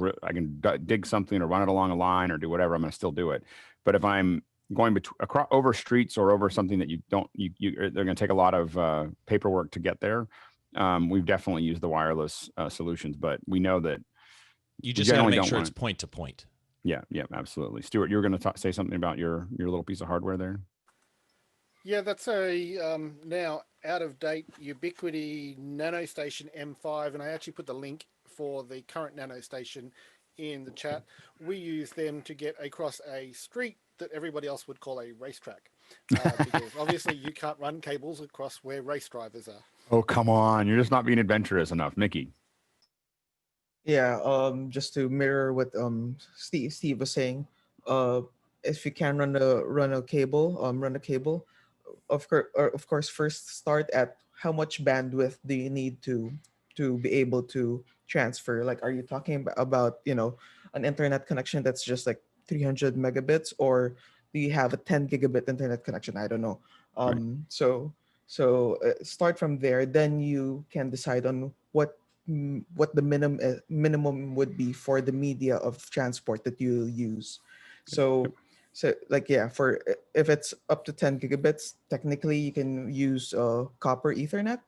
dig something or run it along a line or do whatever, I'm going to still do it. But if I'm going across over streets or over something that they're going to take a lot of paperwork to get there. We've definitely used the wireless solutions, but we know that you just got to make sure it's point to point. Yeah, absolutely. Stuart, you were going to say something about your little piece of hardware there. Yeah, that's a now out of date Ubiquiti NanoStation M5, and I actually put the link for the current NanoStation in the chat, we use them to get across a street that everybody else would call a racetrack, because obviously you can't run cables across where race drivers are. Oh, come on. You're just not being adventurous enough. Mickey. Yeah, just to mirror what Steve was saying, if you can run a cable, of course, first start at how much bandwidth do you need to be able to transfer. Like, are you talking about an internet connection that's just like 300 megabits, or do you have a 10 gigabit internet connection? I don't know. Right. So start from there. Then you can decide on what the minimum would be for the media of transport that you use. So like, yeah, for if it's up to 10 gigabits, technically you can use copper Ethernet,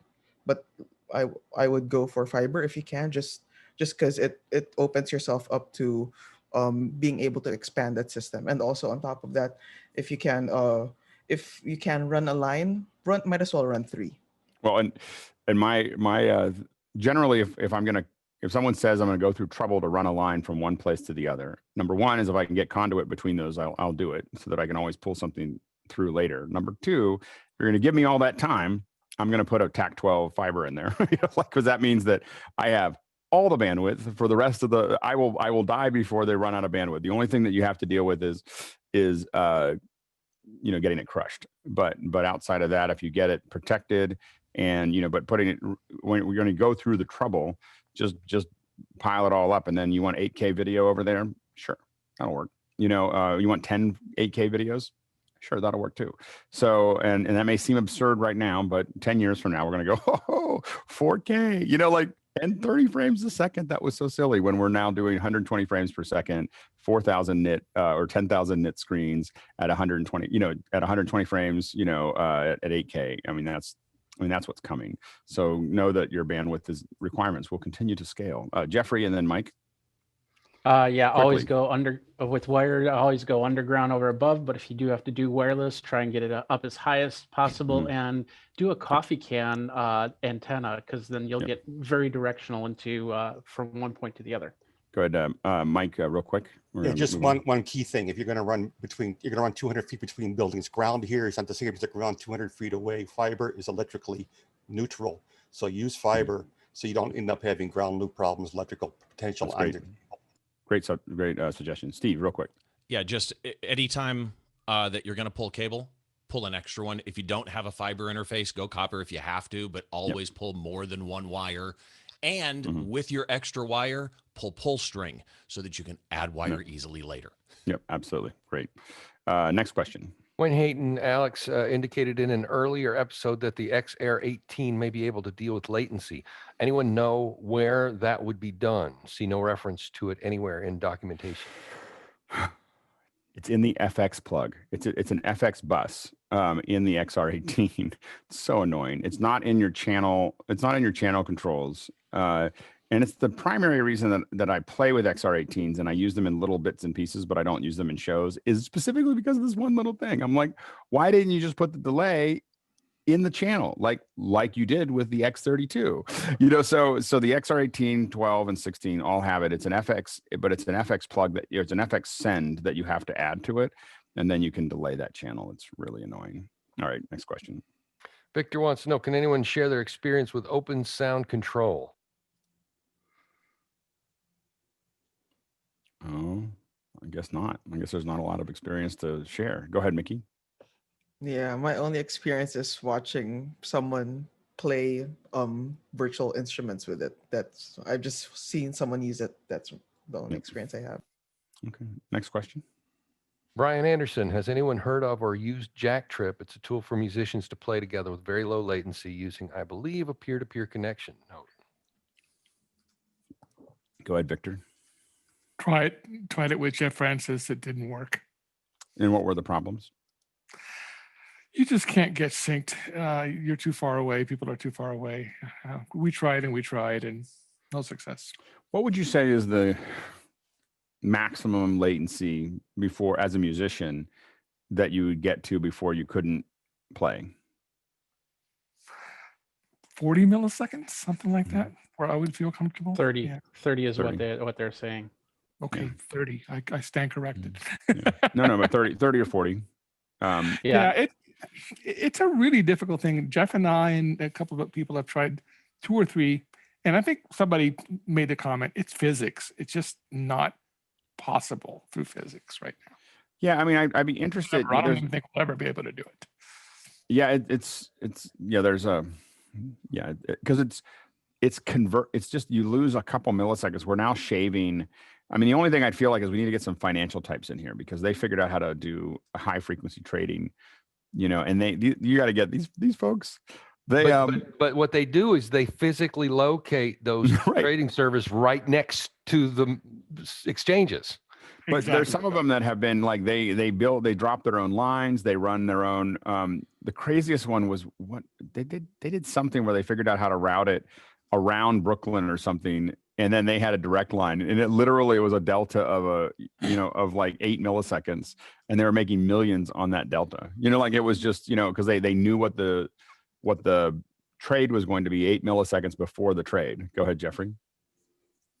but I would go for fiber if you can, just because it opens yourself up to being able to expand that system. And also on top of that, if you can run a line, might as well run three. Well, and my generally, if someone says I'm gonna go through trouble to run a line from one place to the other, number one is if I can get conduit between those, I'll do it so that I can always pull something through later. Number two, if you're gonna give me all that time, I'm gonna put a TAC12 fiber in there, because that means that I have all the bandwidth for the rest of the. I will die before they run out of bandwidth. The only thing that you have to deal with is getting it crushed. But outside of that, if you get it protected and but putting it, when we're going to go through the trouble, just pile it all up, and then you want 8K video over there, sure, that'll work. You want 10 8K videos, sure, that'll work too. So and that may seem absurd right now, but 10 years from now we're going to go 4K, like, and 30 frames a second. That was so silly when we're now doing 120 frames per second, 4,000 nit or 10,000 nit screens at 120, at 120 frames, at 8K. I mean, that's what's coming. So know that your bandwidth requirements will continue to scale. Jeffrey, and then Mike. Yeah, Quickly. always go with wired, always go underground over above, but if you do have to do wireless, try and get it up as high as possible and do a coffee can antenna, because then you'll get very directional into from one point to the other. Go ahead, Mike, real quick. Yeah, just one key thing. If you're going to run 200 feet between buildings, ground here is not the same as the ground 200 feet away. Fiber is electrically neutral. So use fiber so you don't end up having ground loop problems, electrical potential. Great suggestion. Steve, real quick. Yeah, just anytime that you're going to pull cable, pull an extra one. If you don't have a fiber interface, go copper if you have to, but always pull more than one wire. And with your extra wire, pull string so that you can add wire easily later. Yep, absolutely. Great. Next question. Wayne Hayton, Alex indicated in an earlier episode that the XAir 18 may be able to deal with latency. Anyone know where that would be done? See no reference to it anywhere in documentation. It's in the FX plug. It's an FX bus in the XR18. It's so annoying. It's not in your channel. It's not in your channel controls. And it's the primary reason that I play with XR18s and I use them in little bits and pieces, but I don't use them in shows, is specifically because of this one little thing. I'm like, why didn't you just put the delay in the channel like you did with the X32? So the XR18, 12, and 16 all have it. It's an FX, but it's an FX plug that it's an FX send that you have to add to it, and then you can delay that channel. It's really annoying. All right, next question. Victor wants to know, can anyone share their experience with open sound control? Oh, I guess not. I guess there's not a lot of experience to share. Go ahead, Mickey. Yeah, my only experience is watching someone play virtual instruments with it. I've just seen someone use it. That's the only experience I have. Okay, next question. Brian Anderson, has anyone heard of or used JackTrip? It's a tool for musicians to play together with very low latency using, I believe, a peer-to-peer connection. No. Go ahead, Victor. Tried it with Jeff Francis. It didn't work. And what were the problems? You just can't get synced. You're too far away. People are too far away. We tried and no success. What would you say is the maximum latency before, as a musician, that you would get to before you couldn't play? 40 milliseconds, something like that, where I would feel comfortable. 30 is 30. what they're saying. Okay, 30. I stand corrected. Yeah. No, but 30 or 40. Yeah, it's a really difficult thing. Jeff and I and a couple of people have tried 2 or 3, and I think somebody made the comment, it's physics. It's just not possible through physics right now. Yeah, I mean, I'd be interested. I don't even think we'll ever be able to do it. Yeah, it's there's a because it's just you lose a couple milliseconds. We're now shaving. I mean, the only thing I'd feel like is we need to get some financial types in here because they figured out how to do a high frequency trading, and you got to get these folks. But what they do is they physically locate those trading servers right next to the exchanges. But there's some of them that have been like they drop their own lines, they run their own. The craziest one was what they did something where they figured out how to route it around Brooklyn or something, and then they had a direct line, and it literally was a delta of of like 8 milliseconds, and they were making millions on that delta. Like it was just because they knew what the trade was going to be 8 milliseconds before the trade. Go ahead, Jeffrey.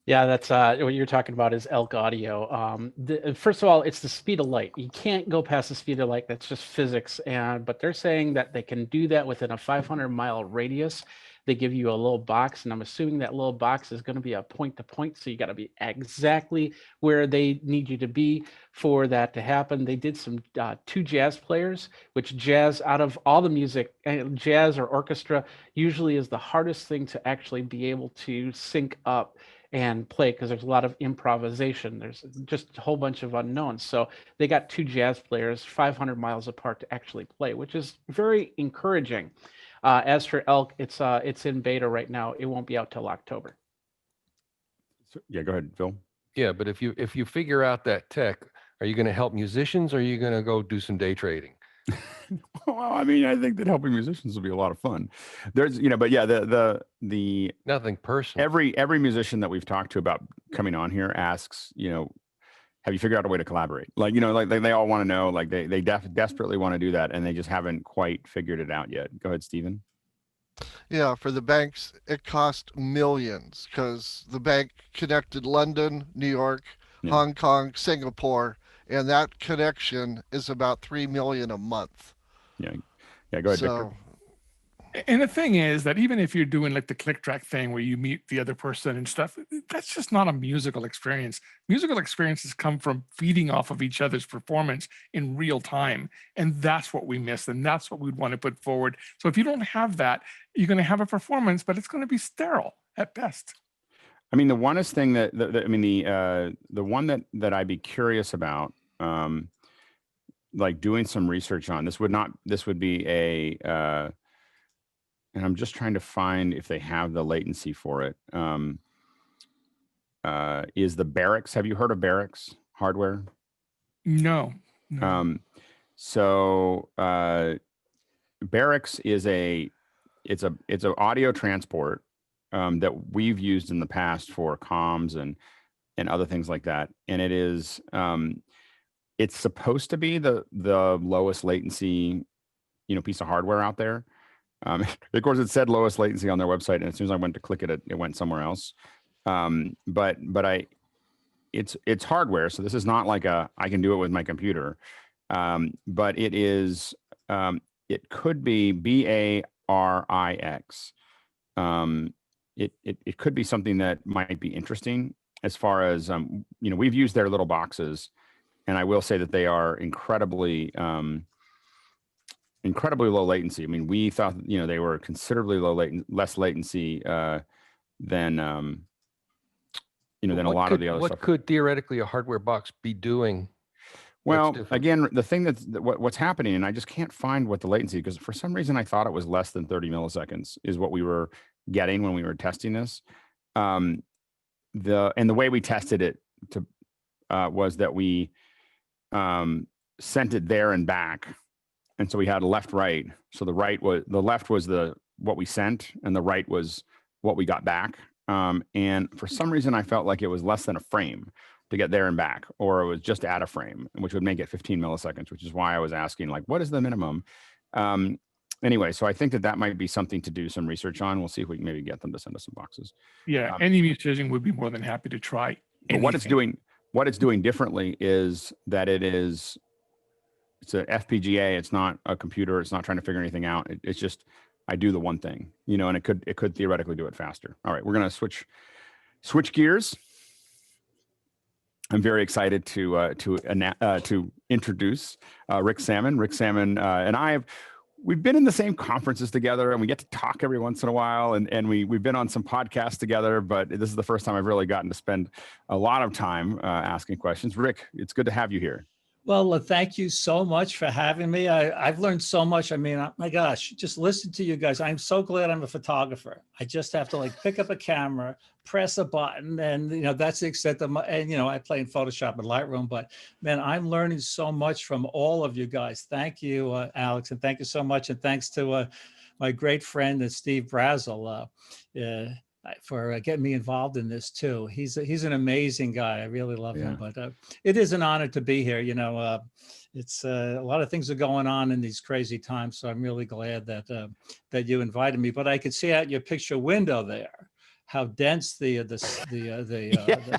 Yeah, that's what you're talking about is elk audio. First of all, it's the speed of light. You can't go past the speed of light. That's just physics. But they're saying that they can do that within a 500-mile radius. They give you a little box, and I'm assuming that little box is going to be a point-to-point. So you got to be exactly where they need you to be for that to happen. They did some 2 jazz players, which jazz, out of all the music, jazz or orchestra usually is the hardest thing to actually be able to sync up and play because there's a lot of improvisation. There's just a whole bunch of unknowns. So they got 2 jazz players 500 miles apart to actually play, which is very encouraging. As for elk, it's in beta right now. It won't be out till October. Yeah, go ahead, Phil. Yeah, but if you figure out that tech, are you going to help musicians or are you going to go do some day trading? Well, I mean, I think that helping musicians will be a lot of fun. There's, but yeah, the nothing personal. Every musician that we've talked to about coming on here asks, have you figured out a way to collaborate? Like, like they all want to know, like they desperately want to do that, and they just haven't quite figured it out yet. Go ahead, Stephen. Yeah, for the banks, it cost millions because the bank connected London, New York, Hong Kong, Singapore, and that connection is about $3 million a month. Yeah, go ahead, Victor. And the thing is that even if you're doing like the click track thing where you meet the other person and stuff, that's just not a musical experience. Musical experiences come from feeding off of each other's performance in real time. And that's what we miss. And that's what we'd want to put forward. So if you don't have that, you're going to have a performance, but it's going to be sterile at best. I mean, the onest thing the one that I'd be curious about, like doing some research on, this would be a, and I'm just trying to find if they have the latency for it. Is the Barracks? Have you heard of Barracks hardware? No. So Barracks is it's an audio transport that we've used in the past for comms and other things like that. And it is it's supposed to be the lowest latency piece of hardware out there. Of course, it said lowest latency on their website, and as soon as I went to click it, it went somewhere else. But it's hardware, so this is not like I can do it with my computer. But it is it could be BARIX. It could be something that might be interesting as far as we've used their little boxes, and I will say that they are incredibly low latency. I mean, we thought they were considerably less latency than a lot of the other stuff. What could theoretically a hardware box be doing? Well, again, the thing what's happening, and I just can't find what the latency, because for some reason I thought it was less than 30 milliseconds is what we were getting when we were testing this. The way we tested it was that we sent it there and back. And so we had left, right. So the left was what we sent, and the right was what we got back. And for some reason, I felt like it was less than a frame to get there and back, or it was just at a frame, which would make it 15 milliseconds, which is why I was asking, like, what is the minimum? Anyway, so I think that might be something to do some research on. We'll see if we can maybe get them to send us some boxes. Yeah, any musician would be more than happy to try. But what it's doing What it's doing differently is that it's a FPGA. It's not a computer. It's not trying to figure anything out. It's just, I do the one thing, you know, and it could theoretically do it faster. All right, we're going to switch gears. I'm very excited to introduce Rick Sammon. Rick Sammon and we've been in the same conferences together, and we get to talk every once in a while, and we've been on some podcasts together, but this is the first time I've really gotten to spend a lot of time asking questions. Rick, it's good to have you here. Well, thank you so much for having me. I've learned so much. I mean, my gosh, just listen to you guys. I'm so glad I'm a photographer. I just have to like pick up a camera, press a button, and you know, that's the extent of and you know, I play in Photoshop and Lightroom, but man, I'm learning so much from all of you guys. Thank you, Alex, and thank you so much. And thanks to my great friend, Steve Brazel, for getting me involved in this too. He's an amazing guy. I really love him, but it is an honor to be here. You know, it's a lot of things are going on in these crazy times. So I'm really glad that you invited me, but I could see out your picture window there, how dense the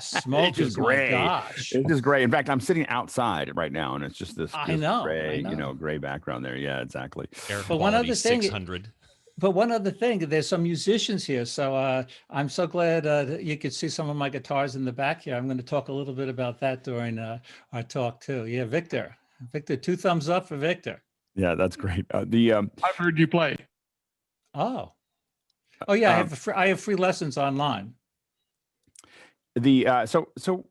smoke is. Gray. My gosh. It's just gray. In fact, I'm sitting outside right now, and it's just this gray, I know. You know, gray background there. Yeah, exactly. Air but one other thing, 600. But one other thing, there's some musicians here. So I'm so glad you could see some of my guitars in the back here. I'm going to talk a little bit about that during our talk too. Yeah, Victor, 2 thumbs up for Victor. Yeah, that's great. I've heard you play. Oh yeah, I have free lessons online. So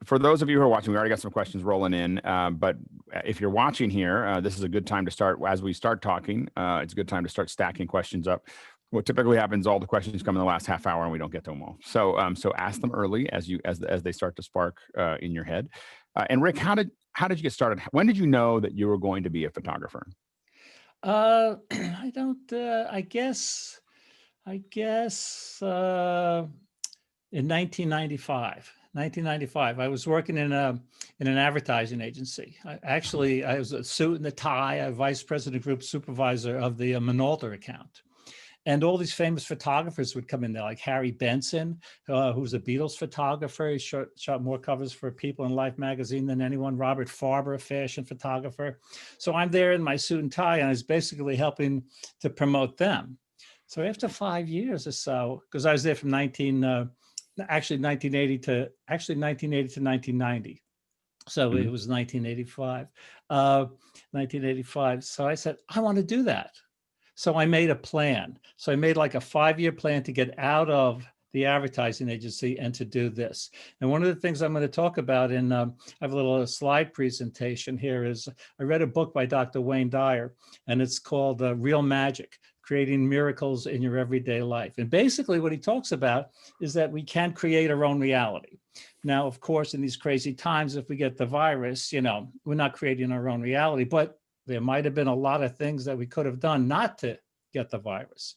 for those of you who are watching, we already got some questions rolling in, but if you're watching here, this is a good time to start. As we start talking, it's a good time to start stacking questions up. What typically happens, all the questions come in the last half hour and we don't get to them all. So ask them early as they start to spark in your head. And Rick, how did you get started? When did you know that you were going to be a photographer? I guess in 1995. 1995, I was working in an advertising agency. I was a suit and a tie, a vice president group supervisor of the Minolta account. And all these famous photographers would come in there, like Harry Benson, who's a Beatles photographer. He shot more covers for People in Life magazine than anyone. Robert Farber, a fashion photographer. So I'm there in my suit and tie, and I was basically helping to promote them. So after 5 years or so, because I was there from 1980 to 1990. So it was 1985. 1985. So I said, I want to do that. So I made a plan. So I made like a 5-year plan to get out of the advertising agency and to do this. And one of the things I'm going to talk about I have a little slide presentation here is I read a book by Dr. Wayne Dyer, and it's called Real Magic: Creating Miracles in Your Everyday Life. And basically what he talks about is that we can create our own reality. Now, of course, in these crazy times, if we get the virus, you know, we're not creating our own reality, but there might have been a lot of things that we could have done not to get the virus.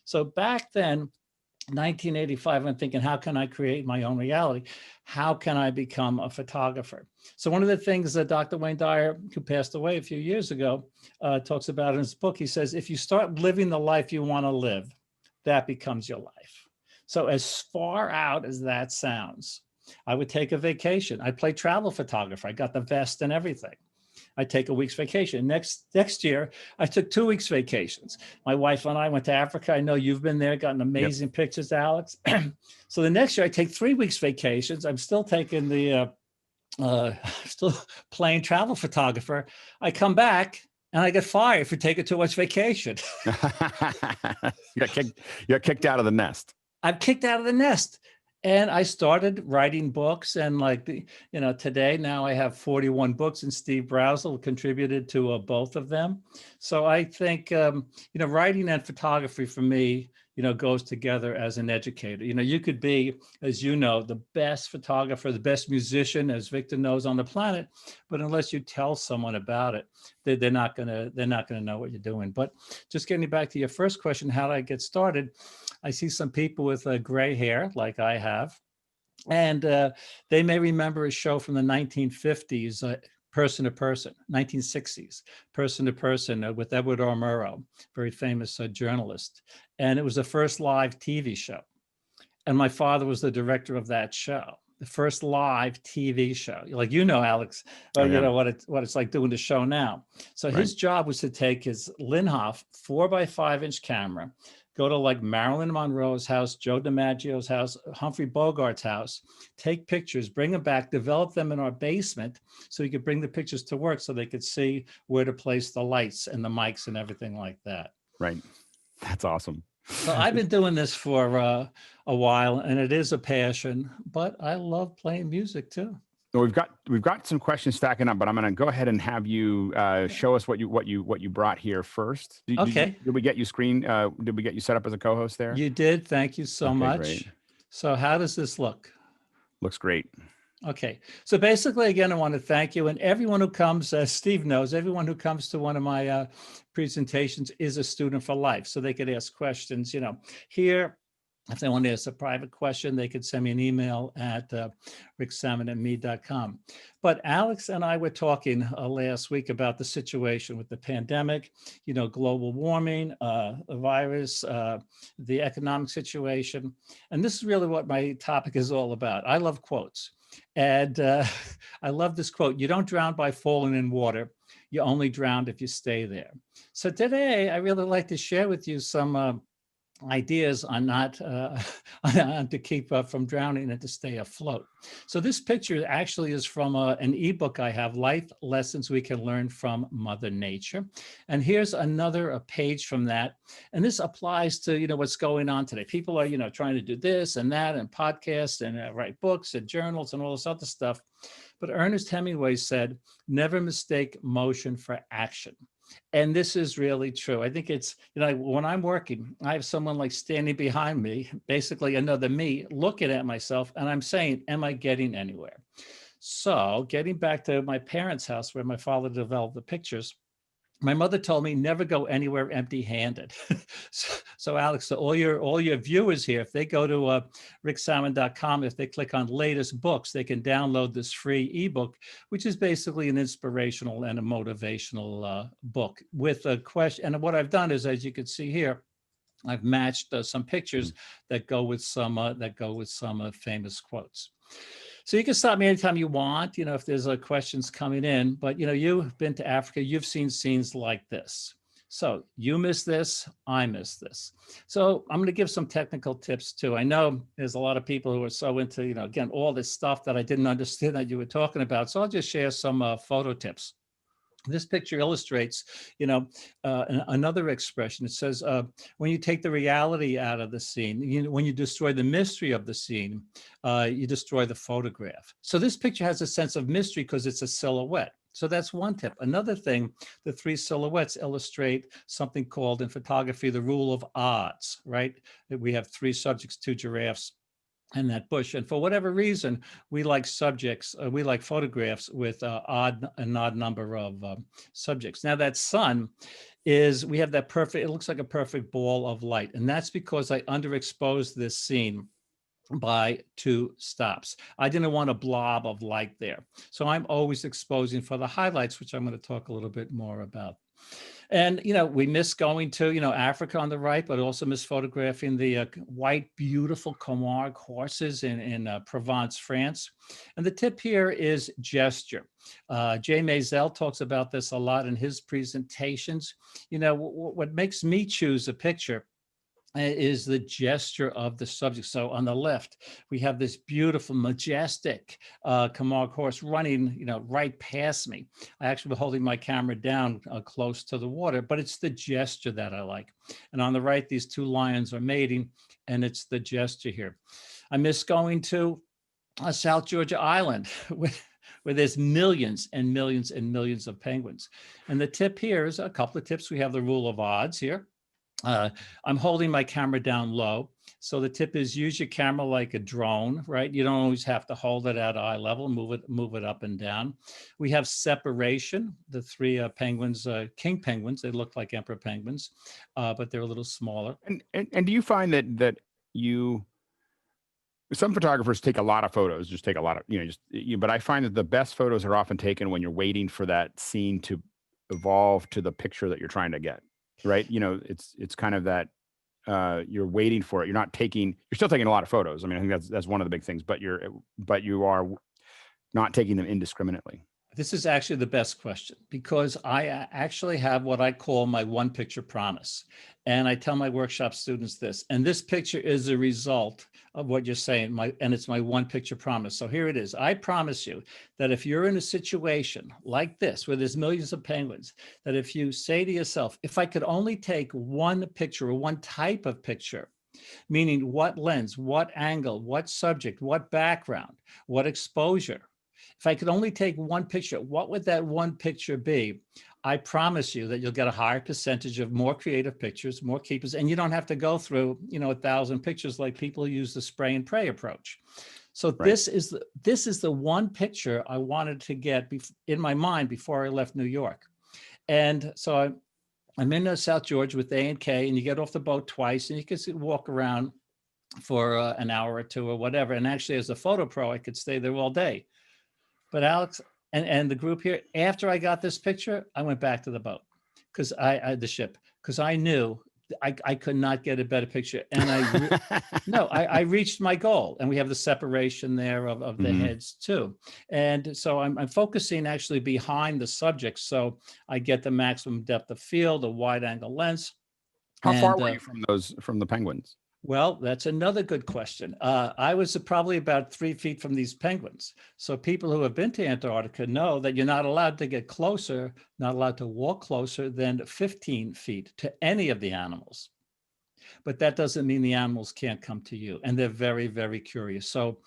So back then, 1985, I'm thinking, how can I create my own reality? How can I become a photographer? So one of the things that Dr. Wayne Dyer, who passed away a few years ago, talks about in his book, he says, if you start living the life you want to live, that becomes your life. So as far out as that sounds, I would take a vacation. I play travel photographer. I got the vest and everything. I take a week's vacation. Next year, I took 2 weeks vacations. My wife and I went to Africa. I know you've been there, gotten amazing pictures, Alex. So the next year, I take 3 weeks vacations. I'm still taking still playing travel photographer. I come back and I get fired for taking too much vacation. You got kicked out of the nest. I'm kicked out of the nest. And I started writing books, and today now I have 41 books, and Steve Brazel contributed to both of them. So I think, writing and photography for me, goes together as an educator. You could be, as you know, the best photographer, the best musician, as Victor knows, on the planet, but unless you tell someone about it, they're not gonna know what you're doing. But just getting back to your first question, how did I get started? I see some people with gray hair, like I have, and they may remember a show from the 1950s, Person to Person, 1960s, Person to Person with Edward R. Murrow, very famous journalist. And it was the first live TV show. And my father was the director of that show. the first live TV show. Like, Alex, Oh, you yeah. know what it's like doing the show now. So Right. his job was to take his Linhof 4x5-inch camera, go to like Marilyn Monroe's house, Joe DiMaggio's house, Humphrey Bogart's house, take pictures, bring them back, develop them in our basement so he could bring the pictures to work so they could see where to place the lights and the mics and everything like that. Right. That's awesome. So I've been doing this for a while, and it is a passion, but I love playing music too. So we've got some questions stacking up, but I'm going to go ahead and have you show us what you brought here first. Okay. Did we get you did we get you set up as a co-host there? You did. Thank you so much. Great. So how does this look? Looks great. Okay. So basically, again, I want to thank you. And everyone who comes, as Steve knows, everyone who comes to one of my presentations is a student for life. So they could ask questions, here. If they want to ask a private question, they could send me an email at ricksammon@me.com. But Alex and I were talking last week about the situation with the pandemic, global warming, the virus, the economic situation. And this is really what my topic is all about. I love quotes. And I love this quote: "You don't drown by falling in water. You only drown if you stay there." So today, I really like to share with you some ideas on not on to keep from drowning and to stay afloat. So this picture actually is from an ebook I have, Life Lessons We Can Learn from Mother Nature. And here's another page from that. And this applies to, what's going on today. People are, trying to do this and that and podcasts and write books and journals and all this other stuff. But Ernest Hemingway said, never mistake motion for action. And this is really true. I think it's, when I'm working, I have someone like standing behind me, basically another me, looking at myself, and I'm saying, am I getting anywhere? So getting back to my parents' house where my father developed the pictures, my mother told me never go anywhere empty-handed. So Alex, so all your viewers here, if they go to ricksammon.com, if they click on latest books, they can download this free ebook, which is basically an inspirational and a motivational book with a question. And what I've done is, as you can see here, I've matched some pictures that go with some famous quotes. So you can stop me anytime you want, if there's questions coming in, but you've been to Africa, you've seen scenes like this. So you miss this, I miss this. So I'm going to give some technical tips too. I know there's a lot of people who are so into, again, all this stuff that I didn't understand that you were talking about. So I'll just share some photo tips. This picture illustrates, another expression. It says, when you take the reality out of the scene, when you destroy the mystery of the scene, you destroy the photograph. So this picture has a sense of mystery because it's a silhouette. So that's one tip. Another thing, the three silhouettes illustrate something called in photography, the rule of odds, right? We have three subjects, two giraffes, and that bush. And for whatever reason, we like photographs with an odd number of subjects. Now that sun we have that perfect, it looks like a perfect ball of light. And that's because I underexposed this scene by 2 stops. I didn't want a blob of light there. So I'm always exposing for the highlights, which I'm going to talk a little bit more about. And, we miss going to, Africa on the right, but also miss photographing the white, beautiful Camargue horses in Provence, France. And the tip here is gesture. Jay Maisel talks about this a lot in his presentations. What makes me choose a picture is the gesture of the subject. So on the left, we have this beautiful, majestic Camargue horse running, right past me. I actually was holding my camera down close to the water, but it's the gesture that I like. And on the right, these 2 lions are mating, and it's the gesture here. I miss going to South Georgia Island where there's millions and millions and millions of penguins. And the tip here is a couple of tips. We have the rule of odds here. I'm holding my camera down low. So the tip is use your camera like a drone, right? You don't always have to hold it at eye level, move it up and down. We have separation. The 3 penguins, king penguins, they look like emperor penguins, but they're a little smaller. And do you find that some photographers take a lot of photos, just take a lot of, but I find that the best photos are often taken when you're waiting for that scene to evolve to the picture that you're trying to get. Right. It's kind of that you're waiting for it. You're still taking a lot of photos. I mean, I think that's one of the big things, but you are not taking them indiscriminately. This is actually the best question, because I actually have what I call my one picture promise. And I tell my workshop students this, and this picture is a result of what you're saying, and it's my one picture promise. So here it is. I promise you that if you're in a situation like this, where there's millions of penguins, that if you say to yourself, if I could only take one picture or one type of picture, meaning what lens, what angle, what subject, what background, what exposure, if I could only take one picture, what would that one picture be? I promise you that you'll get a higher percentage of more creative pictures, more keepers, and you don't have to go through, 1,000 pictures like people use the spray and pray approach. So Right. this is the one picture I wanted to get in my mind before I left New York. And so I'm in South Georgia with A&K, and you get off the boat twice, and you can walk around for an hour or two or whatever. And actually, as a photo pro, I could stay there all day. But Alex and the group here, after I got this picture, I went back to the boat, because the ship, because I knew I could not get a better picture. And I reached my goal, and we have the separation there of the heads too. And so I'm focusing actually behind the subject, so I get the maximum depth of field, a wide angle lens. How far were you from the penguins? Well, that's another good question. I was probably about 3 feet from these penguins. So people who have been to Antarctica know that you're not allowed to get closer, not allowed to walk closer than 15 feet to any of the animals. But that doesn't mean the animals can't come to you. And they're very, very curious. So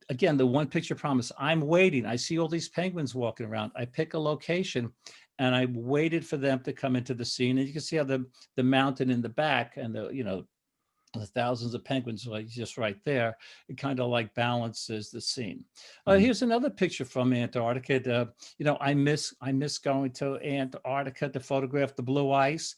again, the one picture promise, I'm waiting. I see all these penguins walking around. I pick a location, and I waited for them to come into the scene. And you can see how the mountain in the back and the thousands of penguins like just right there, it kind of like balances the scene. Here's another picture from Antarctica. I miss going to Antarctica to photograph the blue ice.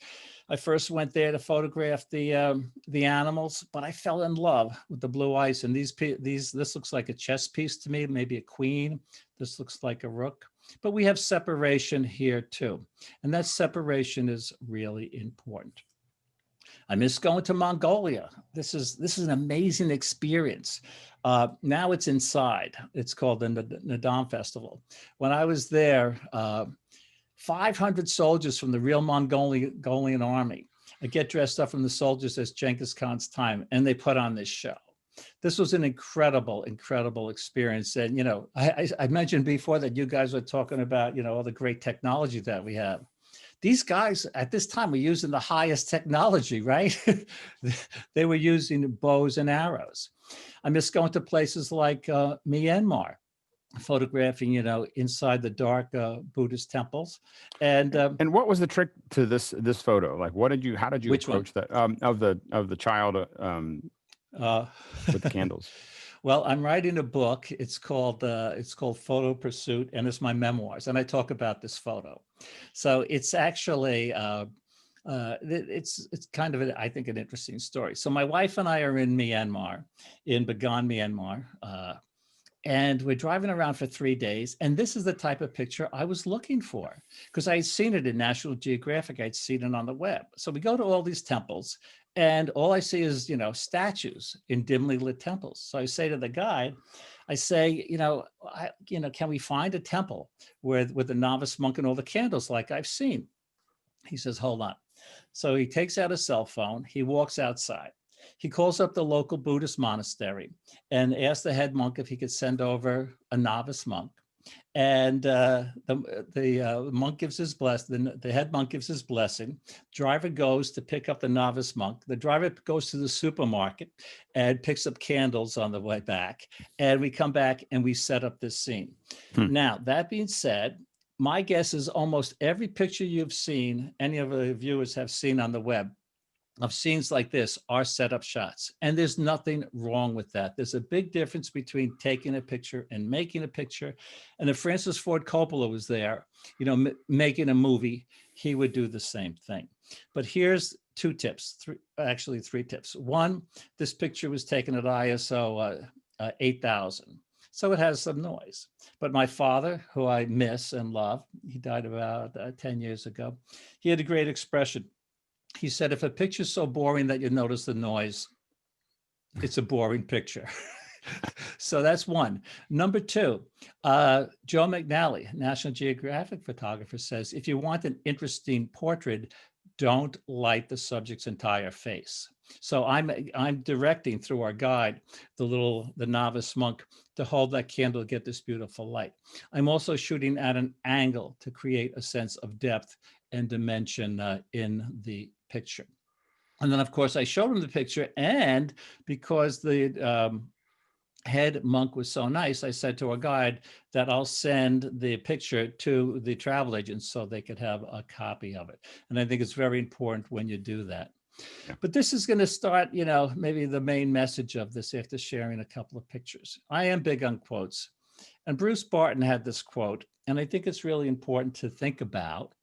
I first went there to photograph the animals, but I fell in love with the blue ice. And this looks like a chess piece to me, maybe a queen. This looks like a rook. But we have separation here too, and that separation is really important. I miss going to Mongolia. This is an amazing experience. Now it's inside. It's called the Nadam Festival. When I was there, 500 soldiers from the real Mongolian army. I get dressed up from the soldiers as Genghis Khan's time, and they put on this show. This was an incredible, incredible experience. And, I mentioned before that you guys were talking about, all the great technology that we have. These guys at this time were using the highest technology, right? They were using bows and arrows. I miss going to places like Myanmar, photographing, inside the dark Buddhist temples. And what was the trick to this photo? Like, how did you approach that of the child with the candles? Well, I'm writing a book. It's called Photo Pursuit, and it's my memoirs. And I talk about this photo. So it's actually it's kind of I think an interesting story. So my wife and I are in Myanmar, in Bagan, Myanmar, and we're driving around for 3 days. And this is the type of picture I was looking for, because I had seen it in National Geographic. I'd seen it on the web. So we go to all these temples, and all I see is, statues in dimly lit temples. So I say to the guide, I say, can we find a temple with a novice monk and all the candles like I've seen? He says, hold on. So he takes out a cell phone. He walks outside. He calls up the local Buddhist monastery and asks the head monk if he could send over a novice monk. And the monk gives his blessing. The head monk gives his blessing. Driver goes to pick up the novice monk. The driver goes to the supermarket and picks up candles on the way back. And we come back and we set up this scene. Now, that being said, my guess is almost every picture you've seen, any of the viewers have seen on the web, of scenes like this are setup shots. And there's nothing wrong with that. There's a big difference between taking a picture and making a picture. And if Francis Ford Coppola was there, making a movie, he would do the same thing. But here's three tips. One, this picture was taken at ISO 8000. So it has some noise. But my father, who I miss and love, he died about 10 years ago, he had a great expression. He said, if a picture's so boring that you notice the noise, it's a boring picture. So that's one. Number two, Joe McNally, National Geographic photographer, says, if you want an interesting portrait, don't light the subject's entire face. So I'm directing through our guide, the novice monk, to hold that candle to get this beautiful light. I'm also shooting at an angle to create a sense of depth and dimension in the picture. And then, of course, I showed him the picture, and because the head monk was so nice, I said to our guide that I'll send the picture to the travel agents so they could have a copy of it. And I think it's very important when you do that. Yeah. But this is going to start, maybe the main message of this after sharing a couple of pictures. I am big on quotes. And Bruce Barton had this quote, and I think it's really important to think about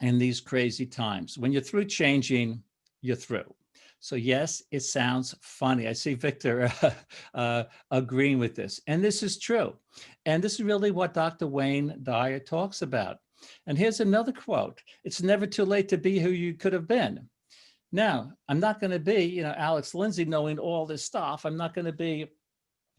in these crazy times. When you're through changing, you're through. So yes, it sounds funny. I see Victor agreeing with this. And this is true. And this is really what Dr. Wayne Dyer talks about. And here's another quote. It's never too late to be who you could have been. Now, I'm not going to be, Alex Lindsay knowing all this stuff. I'm not going to be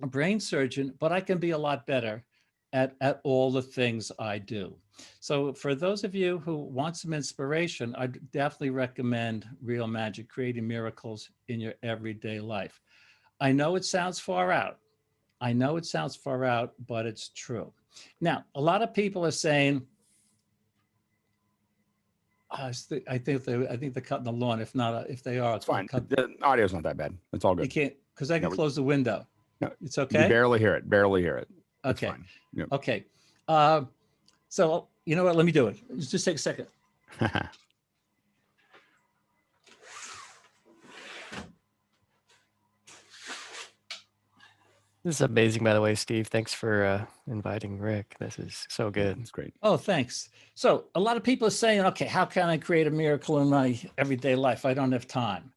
a brain surgeon, but I can be a lot better at all the things I do. So for those of you who want some inspiration, I definitely recommend Real Magic, Creating Miracles in Your Everyday Life. I know it sounds far out. But it's true. Now, a lot of people are saying, I think they're cutting the lawn. If not, if they are, it's fine. The audio's not that bad. It's all good. You can't, because I can close the window. No, it's okay. You barely hear it. Okay. Yep. Okay. So you know what? Let me do it. Just take a second. This is amazing, by the way, Steve. Thanks for inviting Rick. This is so good. It's great. Oh, thanks. So a lot of people are saying, okay, how can I create a miracle in my everyday life? I don't have time.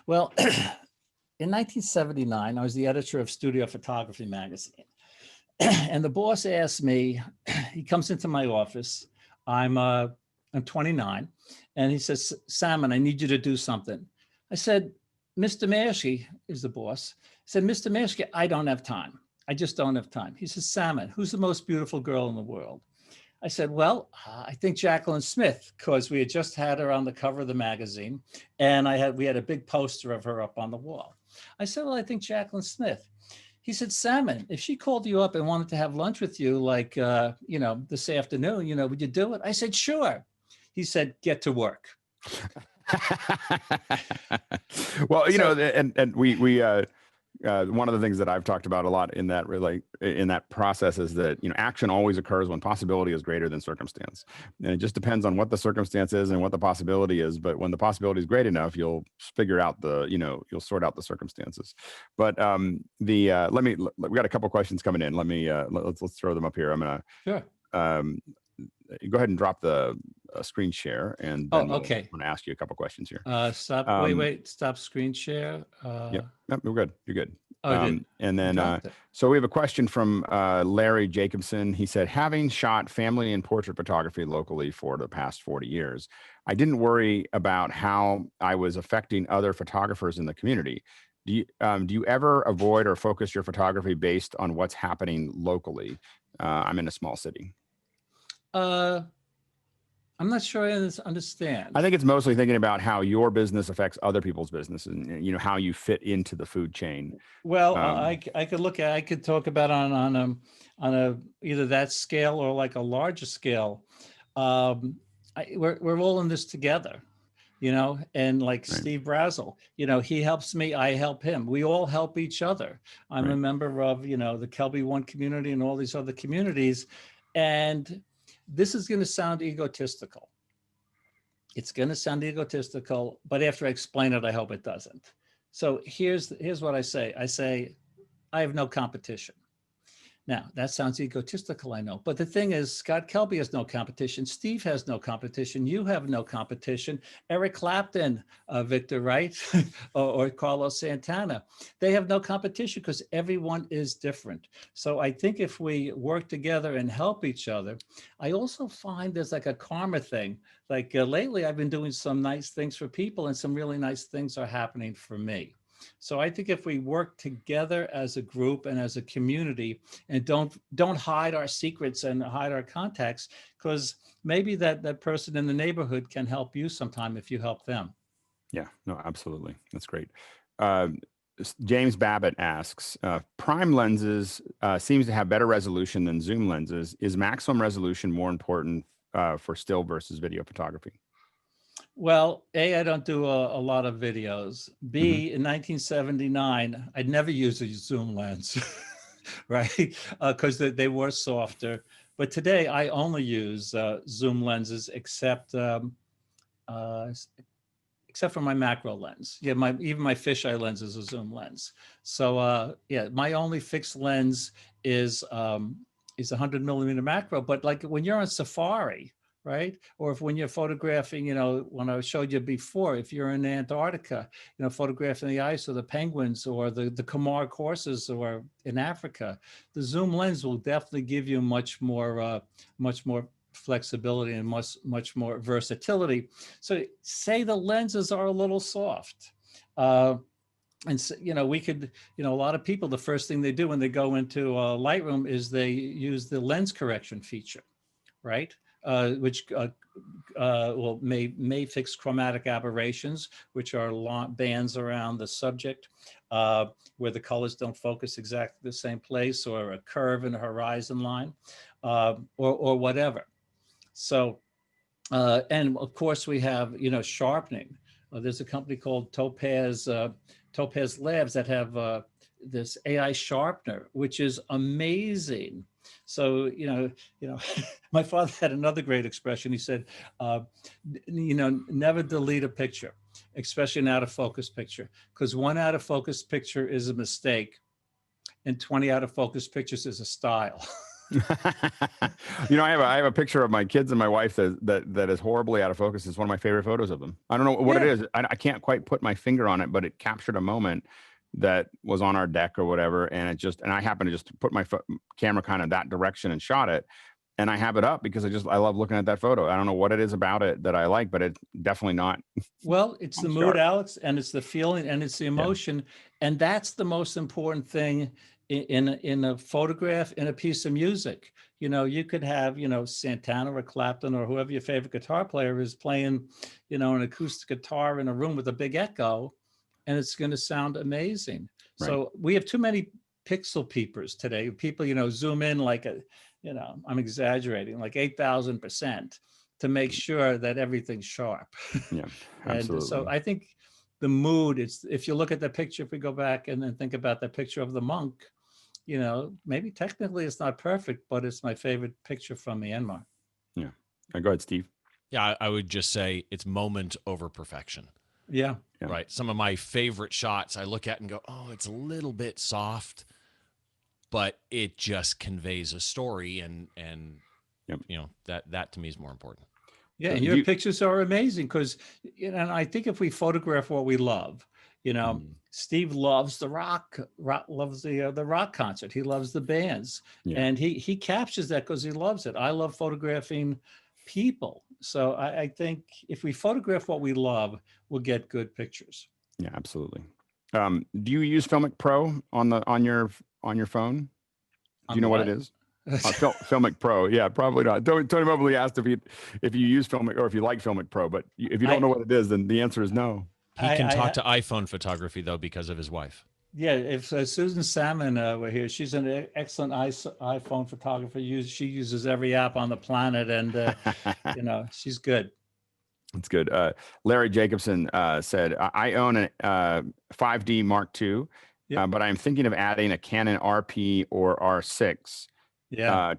Well, in 1979, I was the editor of Studio Photography magazine. And the boss asked me, he comes into my office, I'm 29, and he says, Sammon, I need you to do something. I said, Mr. Maerske is the boss. I said, Mr. Maerske, I don't have time. I just don't have time. He says, Sammon, who's the most beautiful girl in the world? I said, well, I think Jacqueline Smith, because we had just had her on the cover of the magazine, and we had a big poster of her up on the wall. I said, well, I think Jacqueline Smith. He said, Sammon, if she called you up and wanted to have lunch with you, like, this afternoon, would you do it? I said, sure. He said, get to work. Well, and we one of the things that I've talked about a lot in that process is that, action always occurs when possibility is greater than circumstance. And it just depends on what the circumstance is and what the possibility is. But when the possibility is great enough, you'll figure out you'll sort out the circumstances. But we got a couple questions coming in. Let's throw them up here. I'm going to, sure. Go ahead and drop the screen share, and then okay. I'm going to ask you a couple questions here. Stop. Wait. Stop screen share. Yep, we're good. You're good. Oh, and then, so we have a question from Larry Jacobson. He said, having shot family and portrait photography locally for the past 40 years, I didn't worry about how I was affecting other photographers in the community. Do you ever avoid or focus your photography based on what's happening locally? I'm in a small city. I'm not sure I understand. I think it's mostly thinking about how your business affects other people's business, and how you fit into the food chain. Well, I could talk about on a either that scale or like a larger scale. We're all in this together, and like right. Steve Brazel, he helps me, I help him. We all help each other. I'm right. a member of, the Kelby One community and all these other communities. And this is going to sound egotistical. It's going to sound egotistical, but after I explain it, I hope it doesn't. So here's what I say. I say, I have no competition. Now, that sounds egotistical, I know. But the thing is, Scott Kelby has no competition. Steve has no competition. You have no competition. Eric Clapton, Victor, right? or Carlos Santana. They have no competition because everyone is different. So I think if we work together and help each other, I also find there's like a karma thing. Like lately, I've been doing some nice things for people and some really nice things are happening for me. So I think if we work together as a group and as a community and don't hide our secrets and hide our contacts, because maybe that person in the neighborhood can help you sometime if you help them. Yeah, no, absolutely. That's great. James Babbitt asks, prime lenses seems to have better resolution than zoom lenses. Is maximum resolution more important for still versus video photography? Well, A, I don't do a lot of videos. B, in 1979, I'd never use a zoom lens, right? Because they were softer. But today, I only use zoom lenses except for my macro lens. Yeah, even my fisheye lens is a zoom lens. So yeah, my only fixed lens is 100mm macro. But like when you're on safari, right? Or when you're photographing, when I showed you before, if you're in Antarctica, photographing the ice or the penguins or the Camargue horses or in Africa, the zoom lens will definitely give you much more flexibility and much more versatility. So say the lenses are a little soft. And so, we could, a lot of people, the first thing they do when they go into Lightroom is they use the lens correction feature, right? Which may fix chromatic aberrations, which are long bands around the subject where the colors don't focus exactly the same place, or a curve in a horizon line, or whatever. So, and of course we have, sharpening. There's a company called Topaz Labs that have this AI sharpener, which is amazing. So, my father had another great expression. He said, never delete a picture, especially an out of focus picture, because one out of focus picture is a mistake and 20 out of focus pictures is a style. I have a picture of my kids and my wife that is horribly out of focus. It's one of my favorite photos of them. I don't know what it is. I can't quite put my finger on it, but it captured a moment that was on our deck or whatever. And I happened to just put my camera kind of that direction and shot it. And I have it up because I love looking at that photo. I don't know what it is about it that I like, but it's definitely not. Well, it's the mood, Alex, and it's the feeling and it's the emotion. Yeah. And that's the most important thing in a photograph, in a piece of music. You could have, Santana or Clapton or whoever your favorite guitar player is playing, an acoustic guitar in a room with a big echo, and it's going to sound amazing. Right. So we have too many pixel peepers today. People, zoom in like I'm exaggerating, like 8,000% to make sure that everything's sharp. Yeah, absolutely. And so I think the mood, if you look at the picture, if we go back and then think about the picture of the monk, maybe technically it's not perfect, but it's my favorite picture from Myanmar. Yeah. Go ahead, Steve. Yeah, I would just say it's moment over perfection. Yeah. Right. Some of my favorite shots I look at and go, oh, it's a little bit soft, but it just conveys a story, and that to me is more important. Yeah, and your pictures are amazing because, and I think if we photograph what we love, Steve loves the rock loves the rock concert. He loves the bands, and he captures that because he loves it. I love photographing people, so I think if we photograph what we love, we'll get good pictures. Yeah, absolutely. Do you use Filmic Pro on your phone? Do you know what it is? Filmic Pro. Yeah, probably not. Tony Mobley asked if you use Filmic or if you like Filmic Pro, but if you don't know what it is, then the answer is no. He can talk to iPhone photography though because of his wife. Yeah, if Susan Salmon were here, she's an excellent iPhone photographer. She uses every app on the planet, and she's good. It's good. Larry Jacobson said, I own a 5D Mark II, but I'm thinking of adding a Canon RP or R6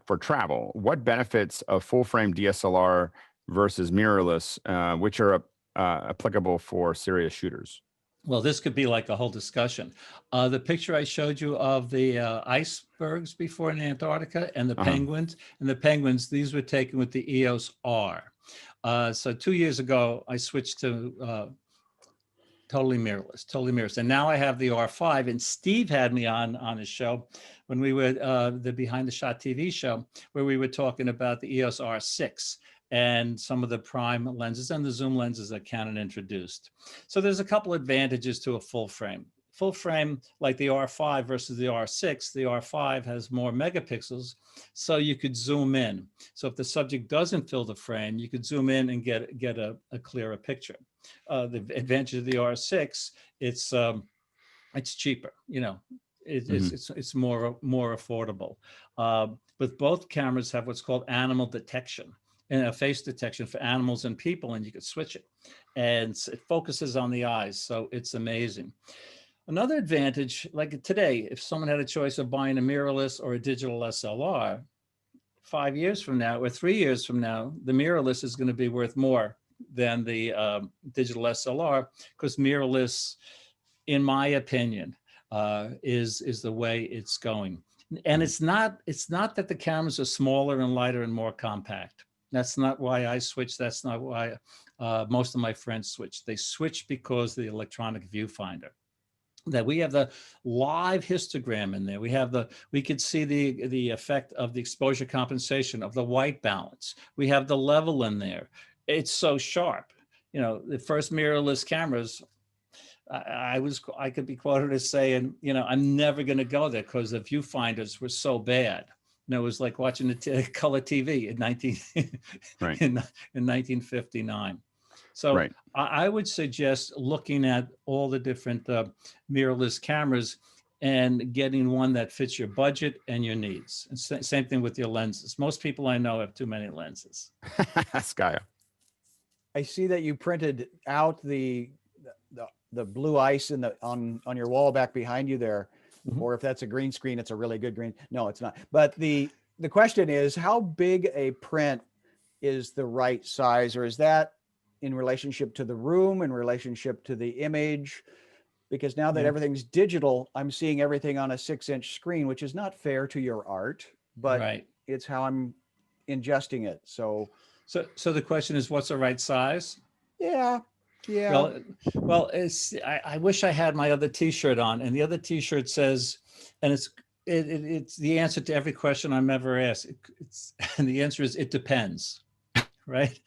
for travel. What benefits of full frame DSLR versus mirrorless, which are applicable for serious shooters? Well, this could be like a whole discussion. The picture I showed you of the icebergs before in Antarctica and the penguins, these were taken with the EOS R. So 2 years ago, I switched to totally mirrorless. And now I have the R5, and Steve had me on his show when we were the Behind the Shot TV show, where we were talking about the EOS R6 and some of the prime lenses and the zoom lenses that Canon introduced. So there's a couple advantages to a full frame. Full frame, like the R5 versus the R6, the R5 has more megapixels, so you could zoom in. So if the subject doesn't fill the frame, you could zoom in and get a clearer picture. The advantage of the R6, it's cheaper, you know, it's more affordable. But both cameras have what's called animal detection and a face detection for animals and people, and you could switch it. And it focuses on the eyes, so it's amazing. Another advantage, like today, if someone had a choice of buying a mirrorless or a digital SLR, 5 years from now or 3 years from now, the mirrorless is going to be worth more than the digital SLR, because mirrorless, in my opinion, is the way it's going. And it's not that the cameras are smaller and lighter and more compact. That's not why I switched. That's not why most of my friends switched. They switched because of the electronic viewfinder. That we have the live histogram in there. We could see the effect of the exposure compensation, of the white balance. We have the level in there. It's so sharp. You know, the first mirrorless cameras, I could be quoted as saying, you know, I'm never going to go there because the viewfinders were so bad. You know, it was like watching the color TV in 1959. So I would suggest looking at all the different mirrorless cameras and getting one that fits your budget and your needs. And same thing with your lenses. Most people I know have too many lenses. Skya. I see that you printed out the blue ice on your wall back behind you there. Or if that's a green screen, it's a really good green. No, it's not. But the question is, how big a print is the right size, or is that in relationship to the room, in relationship to the image? Because now that everything's digital, I'm seeing everything on a 6-inch screen, which is not fair to your art, but it's how I'm ingesting it. So the question is, what's the right size? Yeah. Well, I wish I had my other T-shirt on, and the other T-shirt says, and it's the answer to every question I'm ever asked. And the answer is, it depends, right?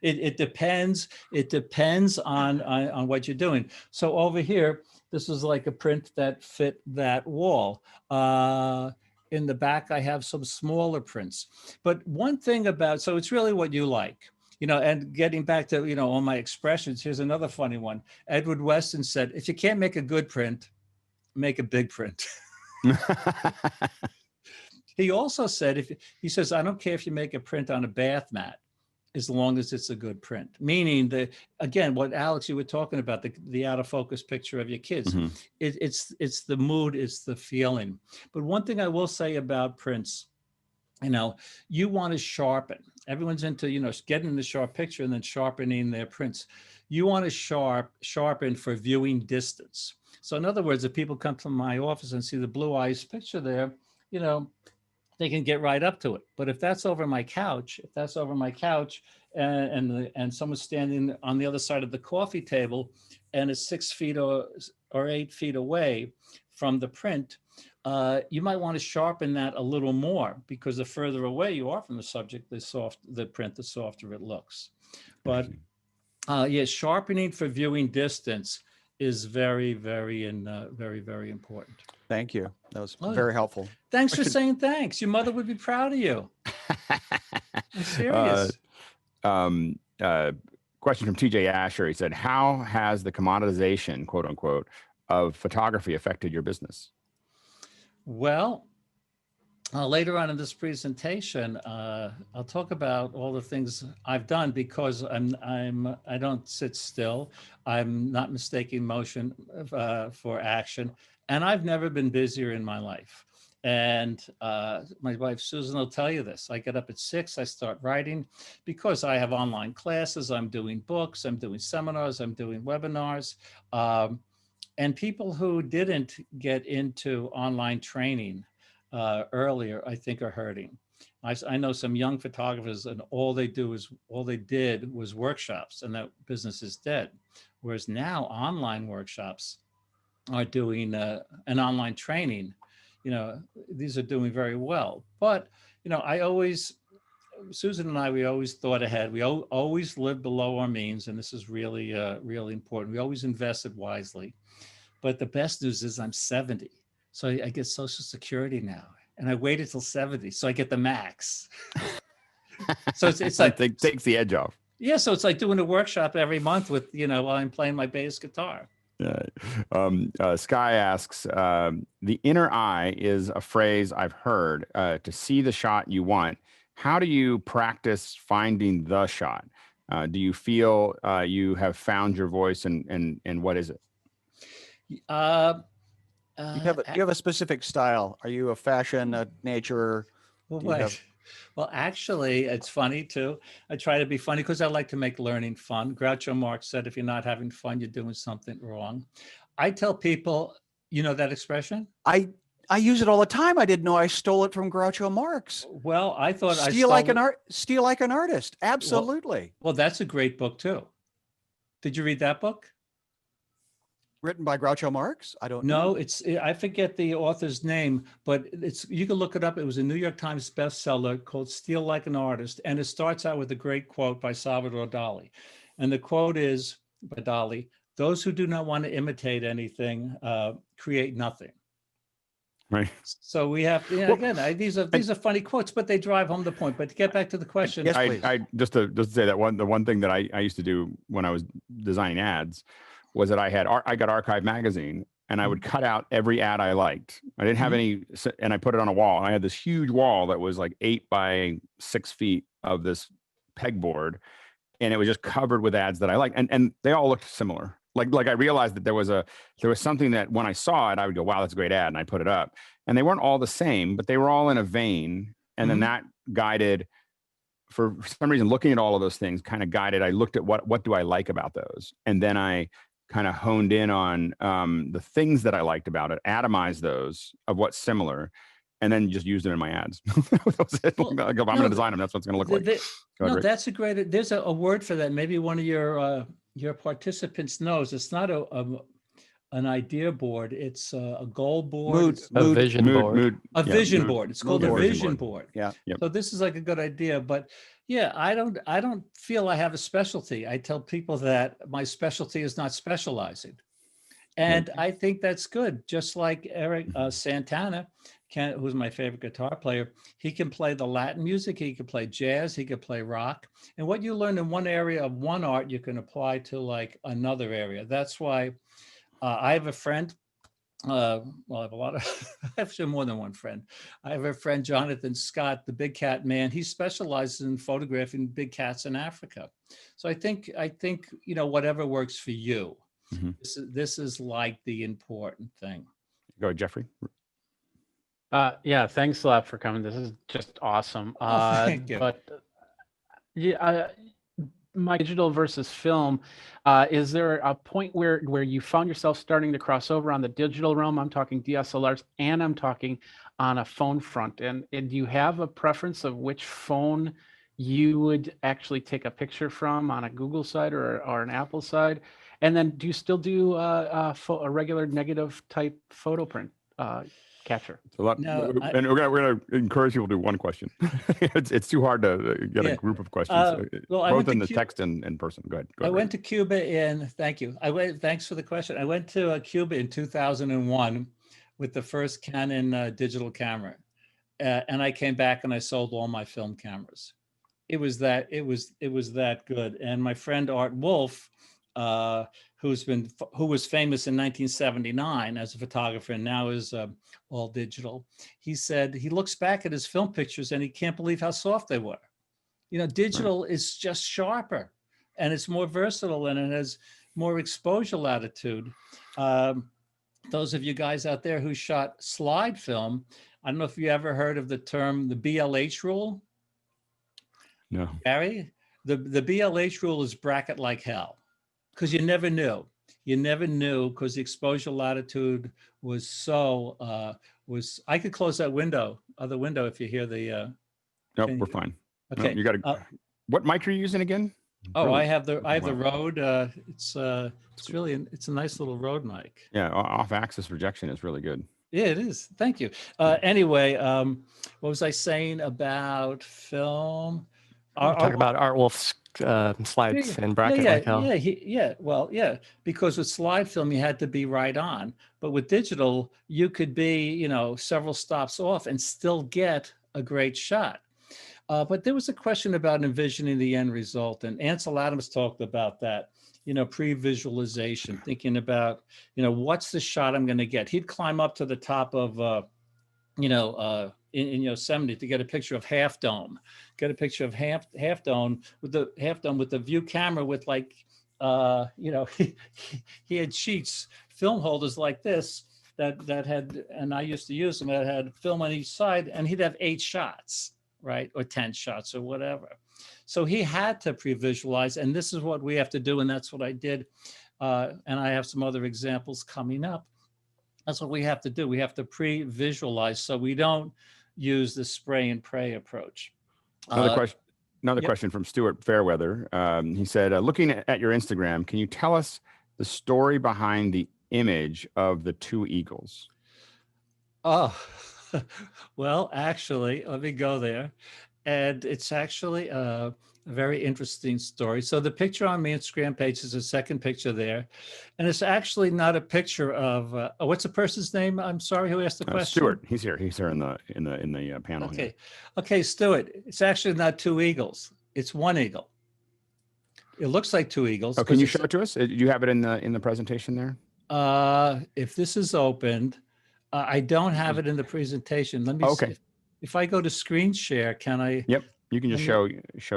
It depends. It depends on what you're doing. So over here, this is like a print that fit that wall. In the back, I have some smaller prints. But one thing so it's really what you like. You know, and getting back to, you know, all my expressions, here's another funny one. Edward Weston said, if you can't make a good print, make a big print. He also said, he says, I don't care if you make a print on a bath mat, as long as it's a good print. Meaning again, what Alex, you were talking about, the out of focus picture of your kids. It's the mood, it's the feeling. But one thing I will say about prints, you know, you want to sharpen. Everyone's into, you know, getting the sharp picture and then sharpening their prints. You want to sharpen for viewing distance. So in other words, if people come to my office and see the blue eyes picture there, you know, they can get right up to it. But if that's over my couch, and someone's standing on the other side of the coffee table and is 6 feet or 8 feet away from the print, you might want to sharpen that a little more, because the further away you are from the subject, the print, the softer it looks. But sharpening for viewing distance is very, very important. Thank you. That was very helpful. Thanks for saying thanks. Your mother would be proud of you. I'm serious. Question from TJ Asher. He said, how has the commoditization, quote unquote, of photography affected your business? Well, later on in this presentation, I'll talk about all the things I've done, because I don't sit still. I'm not mistaking motion for action, and I've never been busier in my life. And my wife, Susan, will tell you this. I get up at 6, I start writing because I have online classes. I'm doing books, I'm doing seminars, I'm doing webinars. And people who didn't get into online training earlier, I think are hurting. I know some young photographers and all they did was workshops, and that business is dead. Whereas now online workshops are doing an online training. These are doing very well. But, Susan and I, we always thought ahead. We always lived below our means. And this is really, really important. We always invested wisely. But the best news is I'm 70. So I get Social Security now. And I waited till 70. So I get the max. So it's like. It takes the edge off. Yeah. So it's like doing a workshop every month with, while I'm playing my bass guitar. Yeah. Sky asks, the inner eye is a phrase I've heard to see the shot you want. How do you practice finding the shot? Do you feel you have found your voice, and what is it? You have a specific style. Are you a fashion, a nature? Well, actually, it's funny too. I try to be funny because I like to make learning fun. Groucho Marx said, if you're not having fun, you're doing something wrong. I tell people, you know that expression? I use it all the time. I didn't know I stole it from Groucho Marx. Well, I thought steal like an artist. Absolutely. Well, that's a great book too. Did you read that book? Written by Groucho Marx? I don't know. No, I forget the author's name, but you can look it up. It was a New York Times bestseller called Steal Like an Artist. And it starts out with a great quote by Salvador Dali. And the quote is by Dali, those who do not want to imitate anything create nothing. Right. So we have, again, these are funny quotes, but they drive home the point. But to get back to the question. Yes, please. I just to say that the one thing that I used to do when I was designing ads was that I got Archive magazine, and I would cut out every ad I liked. I didn't have any, and I put it on a wall. I had this huge wall that was like 8 by 6 feet of this pegboard, and it was just covered with ads that I liked, and they all looked similar. Like I realized that there was something that when I saw it, I would go, wow, that's a great ad, and I put it up. And they weren't all the same, but they were all in a vein, and then that guided. For some reason, looking at all of those things kind of guided. I looked at what do I like about those, and then I kind of honed in on the things that I liked about it, atomized those of what's similar, and then just used them in my ads. That was it. Well, like, if I'm going to design them, that's what it's going to look like. That's a great. There's a word for that. Maybe one of your participants knows. It's not an idea board. It's a goal board. A vision board. A vision board. It's called a vision board. Yeah. Yep. So this is like a good idea, but yeah, I don't feel I have a specialty. I tell people that my specialty is not specializing. And I think that's good. Just like Eric Santana, who's my favorite guitar player, he can play the Latin music, he can play jazz, he can play rock. And what you learn in one area of one art, you can apply to like another area. That's why I have a friend. Well, I have a lot of, actually more than one friend. I have a friend, Jonathan Scott, the big cat man. He specializes in photographing big cats in Africa. So I think, whatever works for you. Mm-hmm. This is like the important thing. Go ahead, Jeffrey. Yeah, thanks a lot for coming. This is just awesome. Thank you. But my digital versus film, is there a point where you found yourself starting to cross over on the digital realm? I'm talking DSLRs, and I'm talking on a phone front. And do you have a preference of which phone you would actually take a picture from on a Google side or an Apple side? And then do you still do a regular negative type photo print capture? It's a lot, and we're gonna encourage people to do one question. it's too hard to get a group of questions, both in the text and in person. Go ahead. I went to Cuba thank you. Thanks for the question. I went to Cuba in 2001 with the first Canon digital camera, and I came back and I sold all my film cameras. It was that good. And my friend Art Wolf, who was famous in 1979 as a photographer and now is all digital. He said he looks back at his film pictures and he can't believe how soft they were. Digital is just sharper and it's more versatile and it has more exposure latitude. Those of you guys out there who shot slide film, I don't know if you ever heard of the term, the BLH rule. No. Gary, the BLH rule is bracket like hell, because you never knew. You never knew, because the exposure latitude was so, I could close that other window if you hear the. Nope, we're fine. Okay. No, you got to. What mic are you using again? Oh, Really? I have the Wow. Rode. It's really it's a nice little Rode mic. Yeah, off-axis projection is really good. Yeah, it is. Thank you. Anyway, what was I saying about film? Talk about Art Wolf's slides and bracket like hell. Yeah, because with slide film you had to be right on, but with digital you could be, several stops off and still get a great shot. But there was a question about envisioning the end result, and Ansel Adams talked about that. Pre-visualization, thinking about, what's the shot I'm going to get. He'd climb up to the top of, in Yosemite to get a picture of Half Dome, Half Dome with the view camera with he had sheets, film holders like this that had, and I used to use them, that had film on each side, and he'd have 8 shots, right? Or 10 shots or whatever. So he had to pre-visualize, and this is what we have to do, and that's what I did. And I have some other examples coming up. That's what we have to do. We have to pre-visualize so we don't use the spray and pray approach. Another question from Stuart Fairweather. He said, looking at your Instagram, can you tell us the story behind the image of the 2 eagles? Oh, well, actually, let me go there. And it's actually a very interesting story. So the picture on my Instagram page is the second picture there. And it's actually not a picture of, what's the person's name? I'm sorry, who asked the question? Stuart, he's here. He's here in the panel. Okay. Here. Okay, Stuart, it's actually not 2 eagles. It's 1 eagle. It looks like 2 eagles. Oh, can you show it to us? Do you have it in the presentation there? If this is opened, I don't have it in the presentation. Let me see. If I go to screen share, can I? Yep, you can just show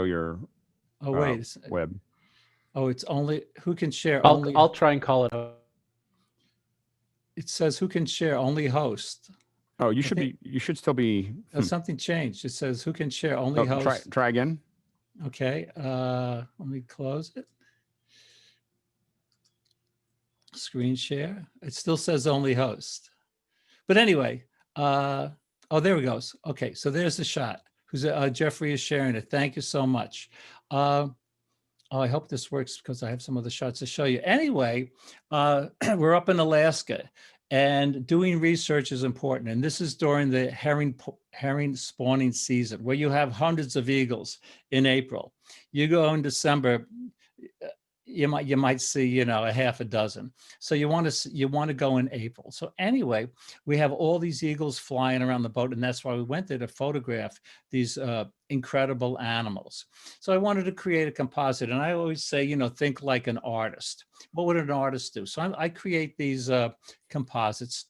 your web. Oh, it's only who can share. I'll try and call it out. It says who can share, only host. Oh, you should still be. Something changed. It says who can share, only host. Try again. Okay, let me close it. Screen share. It still says only host. But anyway, oh, there it goes. Okay, so there's the shot. Jeffrey is sharing it. Thank you so much. I hope this works because I have some other shots to show you. Anyway, we're up in Alaska, and doing research is important. And this is during the herring spawning season, where you have hundreds of eagles in April. You go in December, you might see, a half a dozen. So you want to go in April. So anyway, we have all these eagles flying around the boat, and that's why we went there to photograph these incredible animals. So I wanted to create a composite, and I always say, think like an artist. What would an artist do? So I create these composites,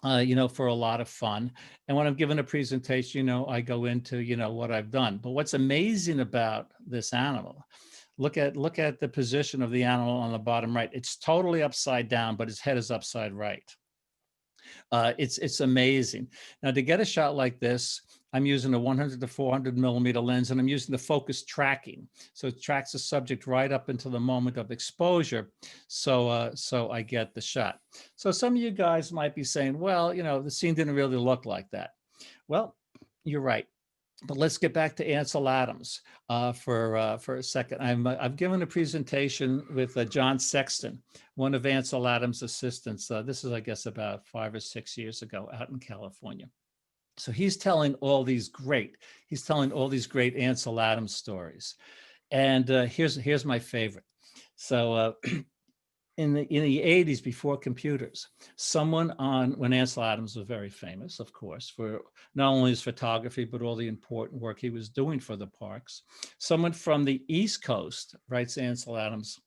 for a lot of fun. And when I'm giving a presentation, I go into, what I've done. But what's amazing about this animal, look at the position of the animal on the bottom right. It's totally upside down, but his head is upside right. It's amazing. Now, to get a shot like this, I'm using a 100 to 400 millimeter lens, and I'm using the focus tracking. So it tracks the subject right up until the moment of exposure. So I get the shot. So some of you guys might be saying, well, the scene didn't really look like that. Well, you're right. But let's get back to Ansel Adams for a second. I've given a presentation with John Sexton, one of Ansel Adams' assistants. This is, I guess, about 5 or 6 years ago out in California. So he's telling all these great Ansel Adams stories. And here's my favorite. So in the 80s, before computers, when Ansel Adams was very famous, of course, for not only his photography, but all the important work he was doing for the parks, someone from the East Coast writes Ansel Adams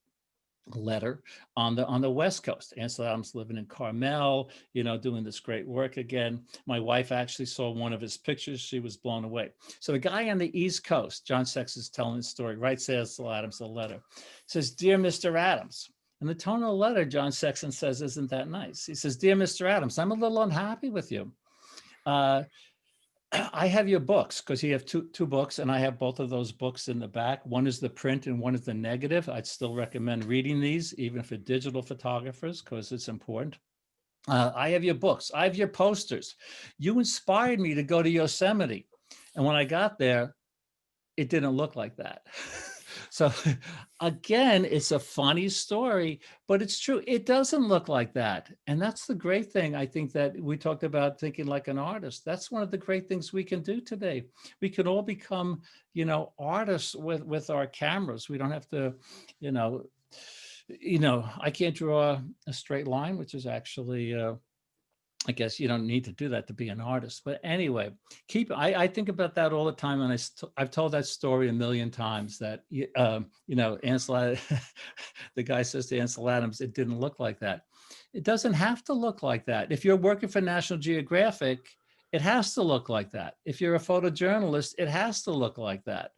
a letter on the West Coast. Ansel Adams living in Carmel, doing this great work again. My wife actually saw one of his pictures. She was blown away. So the guy on the East Coast, John Sexton is telling the story, writes Ansel Adams a letter. He says, "Dear Mr. Adams," and the tone of the letter, John Sexton says, isn't that nice. He says, "Dear Mr. Adams, I'm a little unhappy with you. I have your books because you have two books, and I have both of those books in the back. One is the print and one is the negative. I'd still recommend reading these, even for digital photographers, because it's important. I have your books. I have your posters. You inspired me to go to Yosemite. And when I got there, it didn't look like that. So again, it's a funny story, but it's true. It doesn't look like that. And that's the great thing. I think that we talked about thinking like an artist. That's one of the great things we can do today. We can all become, artists with our cameras. We don't have to, I can't draw a straight line, which is actually, I guess you don't need to do that to be an artist. But anyway, I think about that all the time. And I've told that story a million times that, Ansel, the guy says to Ansel Adams, it didn't look like that. It doesn't have to look like that. If you're working for National Geographic, it has to look like that. If you're a photojournalist, it has to look like that.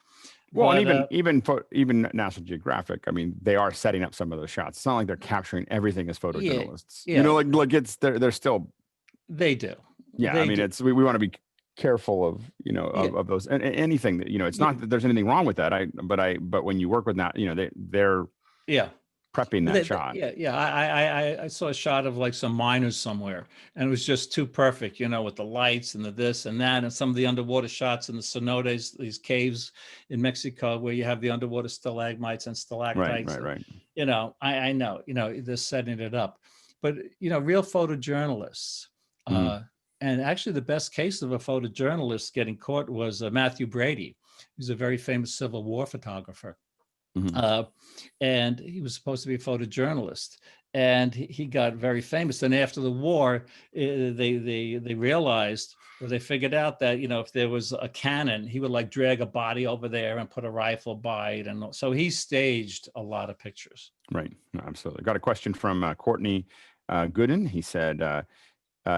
Well, But, and even National Geographic, I mean, they are setting up some of those shots. It's not like they're capturing everything as photojournalists. Yeah. Like it's they're still. They do. Yeah, I mean, it's we want to be careful of of those and anything that it's not that there's anything wrong with that. But when you work with that, they're prepping that shot. I saw a shot of like some miners somewhere, and it was just too perfect, with the lights and the this and that, and some of the underwater shots in the cenotes, these caves in Mexico where you have the underwater stalagmites and stalactites. Right. I know, they're setting it up, but real photojournalists. And actually, the best case of a photojournalist getting caught was Matthew Brady. He's a very famous Civil War photographer. And he was supposed to be a photojournalist, and he got very famous. And after the war, they realized, or they figured out that if there was a cannon, he would like drag a body over there and put a rifle by it, and so he staged a lot of pictures. Right, no, absolutely. Got a question from Courtney Gooden. He said,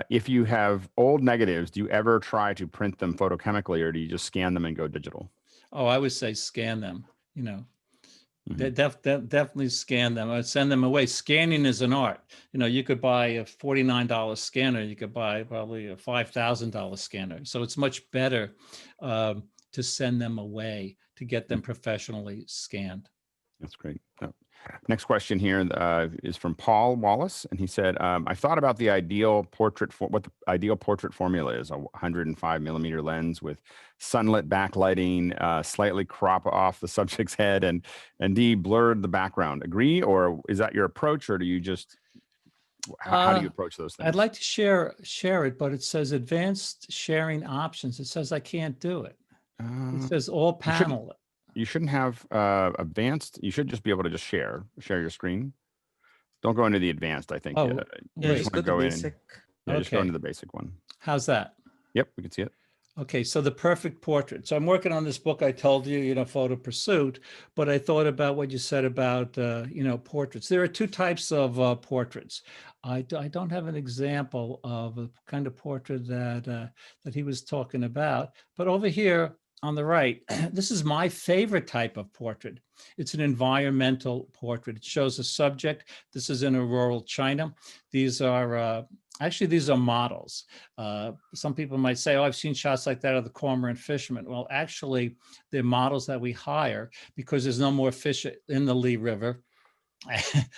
if you have old negatives, do you ever try to print them photochemically, or do you just scan them and go digital? Oh, I would say scan them. Definitely scan them. I'd send them away. Scanning is an art. You could buy a $49 scanner. You could buy probably a $5,000 scanner. So it's much better to send them away to get them professionally scanned. That's great. Next question here is from Paul Wallace, and he said, "I thought about the ideal portrait what the ideal portrait formula is: a 105 millimeter lens with sunlit backlighting, slightly crop off the subject's head, and blurred the background. Agree, or is that your approach, or do you just how do you approach those things?" I'd like to share it, but it says advanced sharing options. It says I can't do it. It says all panel. You shouldn't have advanced. You should just be able to just share your screen. Don't go into the advanced, I think. Oh, just want to go in. Just go Okay. into the basic one. How's that? Yep, we can see it. Okay, so the perfect portrait. So I'm working on this book. I told you, Photo Pursuit, but I thought about what you said about, portraits. There are two types of portraits. I don't have an example of a kind of portrait that he was talking about, but over here on the right, this is my favorite type of portrait. It's an environmental portrait. It shows a subject. This is in a rural China. These are actually, these are models. Some people might say, oh, I've seen shots like that of the cormorant fishermen. Well, actually, they're models that we hire because there's no more fish in the Lee River.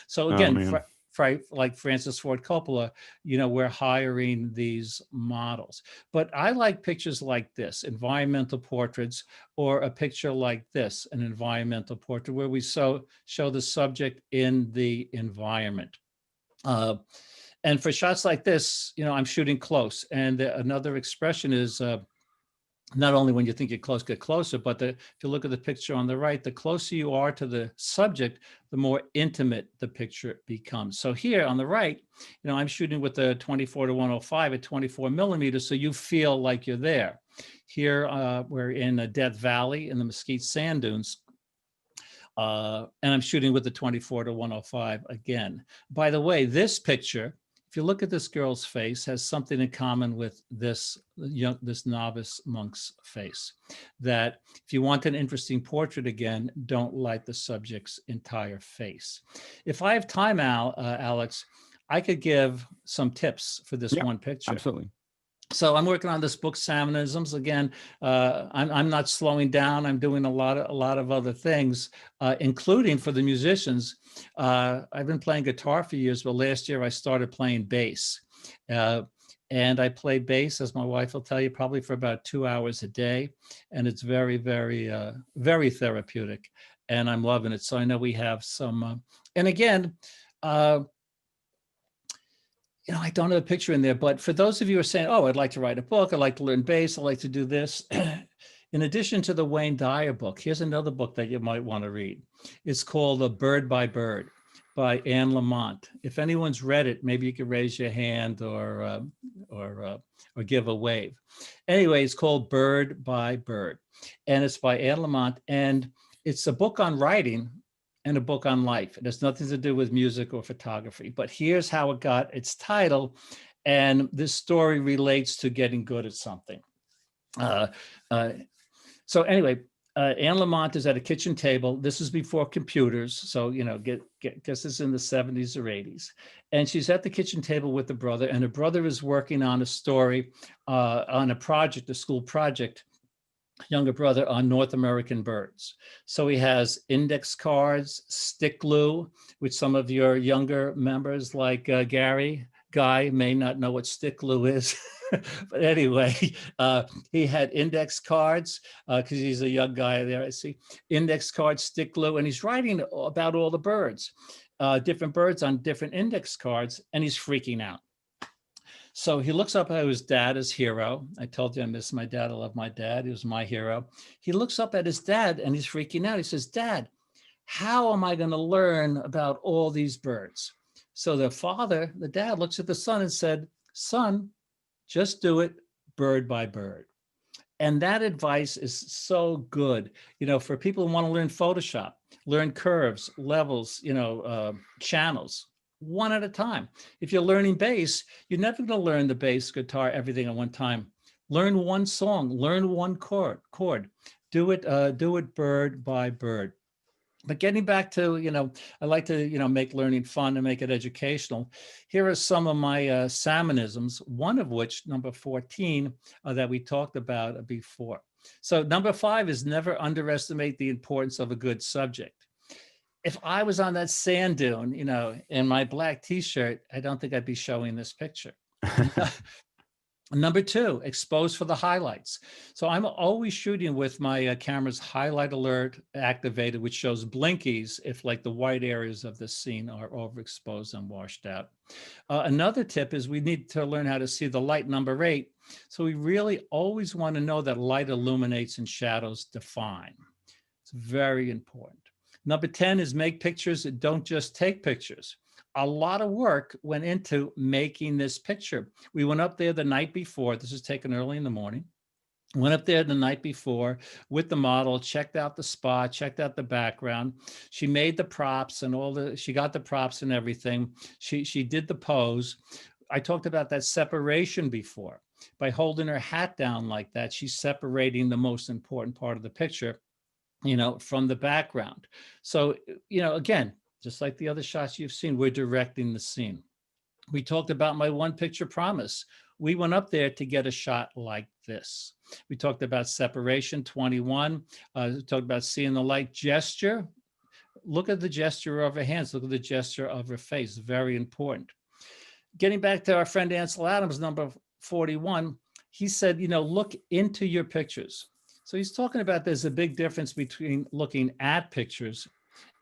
So again, like Francis Ford Coppola, we're hiring these models. But I like pictures like this, environmental portraits, or a picture like this, an environmental portrait, where we show the subject in the environment. And for shots like this, I'm shooting close. And another expression is not only when you think you're close, get closer, but if you look at the picture on the right, the closer you are to the subject, the more intimate the picture becomes. So here on the right, I'm shooting with the 24-105 at 24 millimeters, so you feel like you're there. Here, we're in a Death Valley in the Mesquite Sand Dunes. And I'm shooting with the 24-105 again. By the way, this picture, if you look at this girl's face, has something in common with this novice monk's face. That if you want an interesting portrait again, don't light the subject's entire face. If I have time, Alex, I could give some tips for this one picture. Absolutely. So I'm working on this book, Sammonisms. Again, I'm not slowing down. I'm doing a lot of other things, including for the musicians. I've been playing guitar for years, but last year I started playing bass. And I play bass, as my wife will tell you, probably for about 2 hours a day. And it's very, very, very therapeutic. And I'm loving it. So I know we have some, and again, you know, I don't have a picture in there, but for those of you who are saying, oh, I'd like to write a book, I'd like to learn bass, I'd like to do this. In addition to the Wayne Dyer book, here's another book that you might want to read. It's called Bird by Bird by Anne Lamott. If anyone's read it, maybe you could raise your hand or give a wave. Anyway, it's called Bird by Bird, and it's by Anne Lamott, and it's a book on writing and a book on life. It has nothing to do with music or photography, but here's how it got its title. And this story relates to getting good at something. So anyway, Anne Lamott is at a kitchen table. This is before computers. So, you know, guess this is in the 70s or 80s. And she's at the kitchen table with the brother, and her brother is working on a story, on a project, a school project, younger brother, on North American birds. So he has index cards, stick glue, which some of your younger members like Guy may not know what stick glue is. But anyway, he had index cards because he's a young guy there, I see. Index cards, stick glue, and he's writing about all the birds, different birds on different index cards, and he's freaking out. So he looks up at his dad, his hero. I told you I miss my dad. I love my dad. He was my hero. He looks up at his dad and he's freaking out. He says, Dad, how am I going to learn about all these birds? So the dad looks at the son and said, son, just do it bird by bird. And that advice is so good, you know, for people who want to learn Photoshop, learn curves, levels, you know, channels. One at a time. If you're learning bass, you're never going to learn the bass, guitar, everything at one time. Learn one song, learn one chord. Do it bird by bird. But getting back to, you know, I like to, you know, make learning fun and make it educational. Here are some of my Sammonisms, one of which, number 14, that we talked about before. So number 5 is never underestimate the importance of a good subject. If I was on that sand dune, you know, in my black t-shirt, I don't think I'd be showing this picture. Number 2, expose for the highlights. So I'm always shooting with my camera's highlight alert activated, which shows blinkies if like the white areas of the scene are overexposed and washed out. Another tip is we need to learn how to see the light, number 8. So we really always want to know that light illuminates and shadows define. It's very important. Number 10 is make pictures that don't just take pictures. A lot of work went into making this picture. We went up there the night before. This was taken early in the morning. Went up there the night before with the model, checked out the spot, checked out the background. She made the props and she got the props and everything. She did the pose. I talked about that separation before. By holding her hat down like that, she's separating the most important part of the picture, you know, from the background. So, you know, again, just like the other shots you've seen, we're directing the scene. We talked about my one picture promise. We went up there to get a shot like this. We talked about separation, 21. We talked about seeing the light, gesture. Look at the gesture of her hands. Look at the gesture of her face. Very important. Getting back to our friend Ansel Adams, number 41, he said, you know, look into your pictures. So he's talking about there's a big difference between looking at pictures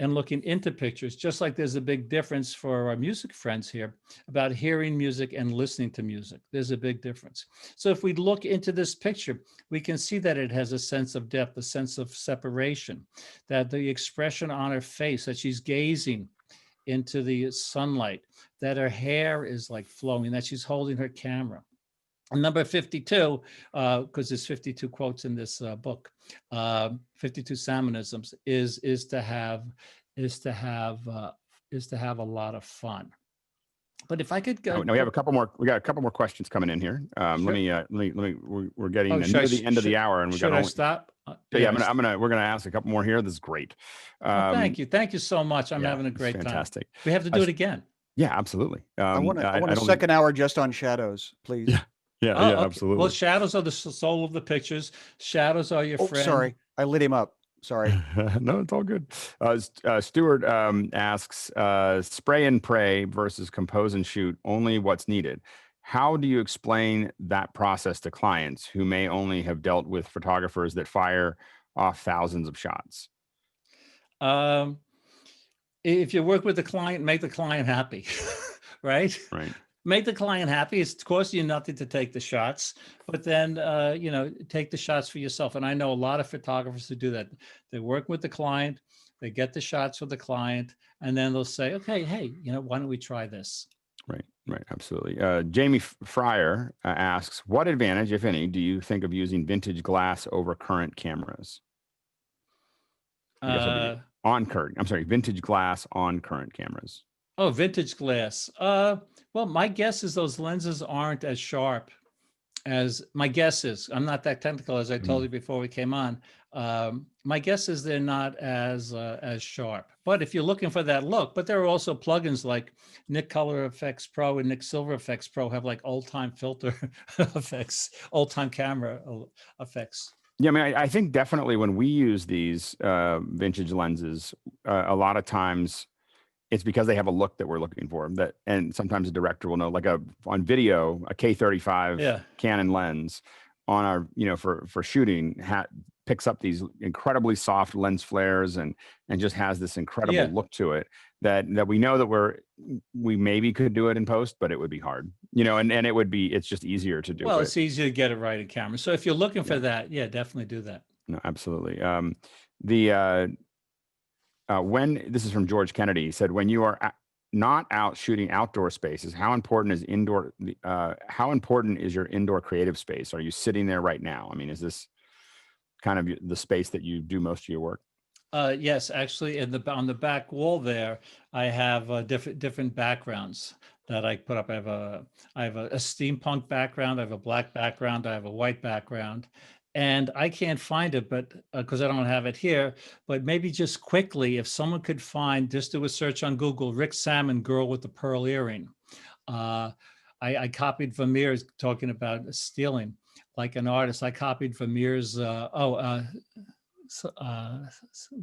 and looking into pictures, just like there's a big difference for our music friends here about hearing music and listening to music. There's a big difference. So if we look into this picture, we can see that it has a sense of depth, a sense of separation, that the expression on her face, that she's gazing into the sunlight, that her hair is like flowing, that she's holding her camera. And number 52, because there's 52 quotes in this book, 52 Sammonisms, is to have a lot of fun. But if I could go, now we have a couple more. We got a couple more questions coming in here. Sure. Let me. We're getting near the end of the hour, and we got. Should I stop? Yeah, we're gonna ask a couple more here. This is great. Thank you so much. I'm having a great time. Fantastic. We have to do it again. Yeah, absolutely. I want a second hour just on shadows, please. Yeah. Yeah, Oh, yeah, okay. absolutely. Well, shadows are the soul of the pictures. Shadows are your Oh, friend. sorry. I lit him up. Sorry. No, it's all good. Stuart asks, spray and pray versus compose and shoot, only what's needed. How do you explain that process to clients who may only have dealt with photographers that fire off thousands of shots? If you work with the client, make the client happy, right? Right. Make the client happy. It's costing you nothing to take the shots, but then, take the shots for yourself. And I know a lot of photographers who do that. They work with the client, they get the shots for the client, and then they'll say, okay, hey, why don't we try this? Right, right, absolutely. Jamie Fryer asks, what advantage, if any, do you think of using vintage glass over current cameras? I guess it'll be vintage glass on current cameras. Oh, vintage glass. Well, my guess is those lenses aren't as sharp as my guess is. I'm not that technical, as I told you before we came on. My guess is they're not as sharp. But if you're looking for that look, but there are also plugins like Nick Color Effects Pro and Nick Silver Effects Pro have like old time filter effects, old time camera effects. Yeah, I mean, I think definitely when we use these vintage lenses, a lot of times it's because they have a look that we're looking for. And sometimes a director will know, like on video, a K35 Canon lens on our, for shooting picks up these incredibly soft lens flares and just has this incredible look to it that we know that we maybe could do it in post, but it would be hard, and it's just easier to do. Well, it's easier to get it right in camera. So if you're looking for that, definitely do that. No, absolutely. When this is from George Kennedy, he said, when you are not out shooting outdoor spaces, how important is your indoor creative space? Are you sitting there right now? I mean, is this kind of the space that you do most of your work? Yes, actually, on the back wall there, I have different backgrounds that I put up. I have a steampunk background, I have a black background, I have a white background. And I can't find it, but because I don't have it here, but maybe just quickly, if someone could just do a search on Google, Rick Sammon, girl with the pearl earring. I copied Vermeer's talking about stealing, like an artist. I copied Vermeer's, one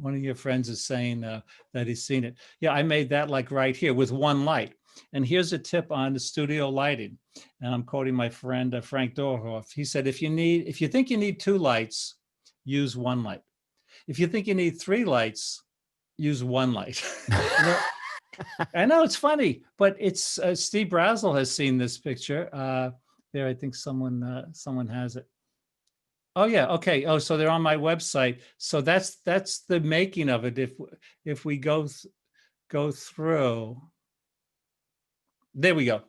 of your friends is saying that he's seen it. Yeah, I made that like right here with one light. And here's a tip on the studio lighting. And I'm quoting my friend, Frank Dorhoff. He said, if you think you need 2 lights, use 1 light. If you think you need 3 lights, use 1 light. I know it's funny, but it's Steve Brazel has seen this picture. There, I think someone has it. Oh yeah, okay. Oh, so they're on my website. So that's the making of it. If we go through. There we go.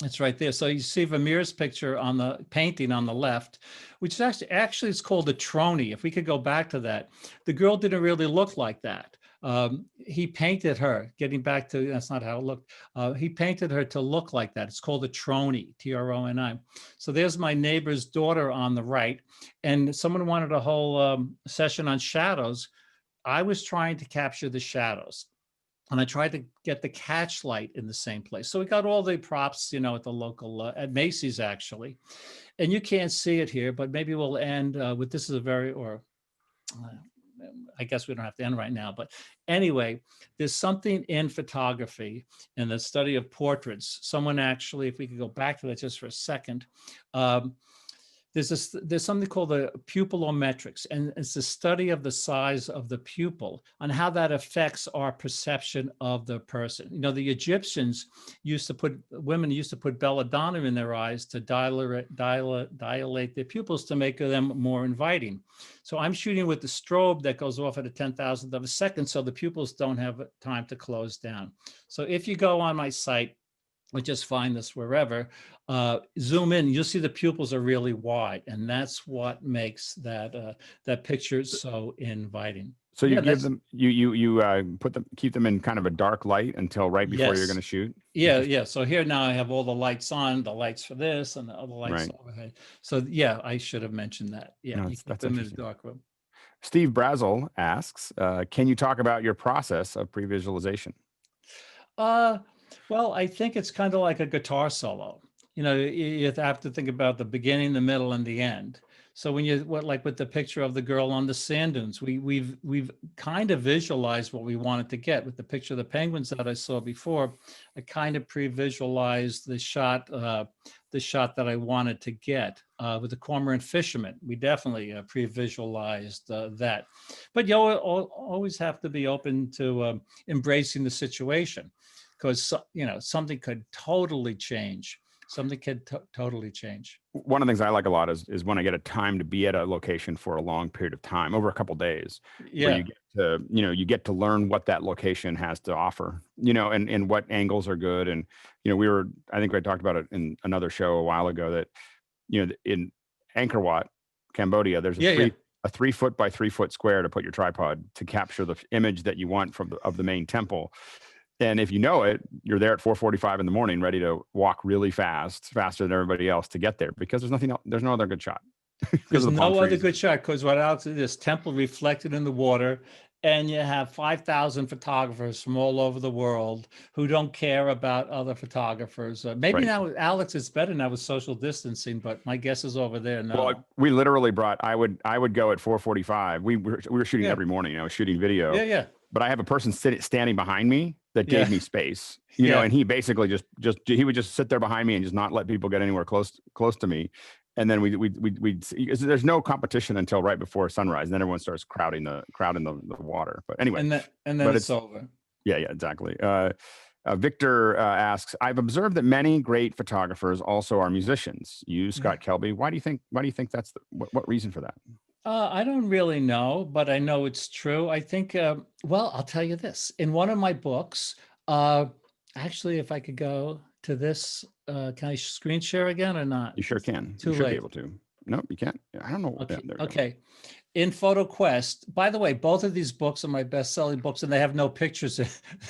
It's right there. So you see Vermeer's picture on the painting on the left, which is actually it's called a trony. If we could go back to that, the girl didn't really look like that. He painted her, getting back to, that's not how it looked. He painted her to look like that. It's called a trony, Troni. So there's my neighbor's daughter on the right. And someone wanted a whole session on shadows. I was trying to capture the shadows. And I tried to get the catch light in the same place. So we got all the props, at the local, at Macy's actually. And you can't see it here, but maybe we'll end with this is I guess we don't have to end right now. But anyway, there's something in photography and the study of portraits. Someone actually, if we could go back to that just for a second, there's something called the pupilometrics, and it's the study of the size of the pupil and how that affects our perception of the person. The Egyptians women used to put belladonna in their eyes to dilate their pupils to make them more inviting. So I'm shooting with the strobe that goes off at a 10,000th of a second, so the pupils don't have time to close down. So if you go on my site, or just find this wherever, zoom in, you'll see the pupils are really wide, and that's what makes that picture so inviting. So you give them, you keep them in kind of a dark light until right before you're going to shoot? Yeah. So here now I have all the lights on, the lights for this and the other lights overhead. So yeah, I should have mentioned that. Yeah, no, you keep them in a dark room. Steve Brazel asks, can you talk about your process of pre-visualization? Well, I think it's kind of like a guitar solo. you have to think about the beginning, the middle, and the end. So when like with the picture of the girl on the sand dunes, we've kind of visualized what we wanted to get. With the picture of the penguins that I saw before, I kind of pre-visualized the shot that I wanted to get. With the cormorant fisherman, we definitely pre-visualized that. But you always have to be open to embracing the situation, because something could totally change. Something could totally change. One of the things I like a lot is when I get a time to be at a location for a long period of time, over a couple of days, where you get to learn what that location has to offer, and what angles are good. And, I think I talked about it in another show a while ago that, in Angkor Wat, Cambodia, there's a 3 foot by 3 foot square to put your tripod to capture the image that you want of the main temple. And if you know it, you're there at 4:45 in the morning, ready to walk really fast, faster than everybody else to get there, because there's nothing else, there's no other good shot. There's no other good shot, because what else is this temple reflected in the water, and you have 5,000 photographers from all over the world who don't care about other photographers. Maybe now, Alex, it's better now with social distancing, but my guess is over there now. Well, we literally brought. I would go at 4:45. We were shooting every morning. I was shooting video. Yeah. But I have a person standing behind me that gave me space, and he basically he would just sit there behind me and just not let people get anywhere close to me. And then there's no competition until right before sunrise, and then everyone starts crowding the water. But anyway, and then it's over. Yeah, exactly. Victor asks, I've observed that many great photographers also are musicians. You, Scott Kelby, why do you think that's what reason for that? I don't really know, but I know it's true. I think, well, I'll tell you this. In one of my books, actually, if I could go to this, can I screen share again or not? You sure can. Too you should late. be able to. No, you can't. I don't know. Okay. Yeah, Okay. In PhotoQuest, by the way, both of these books are my best-selling books, and they have no pictures.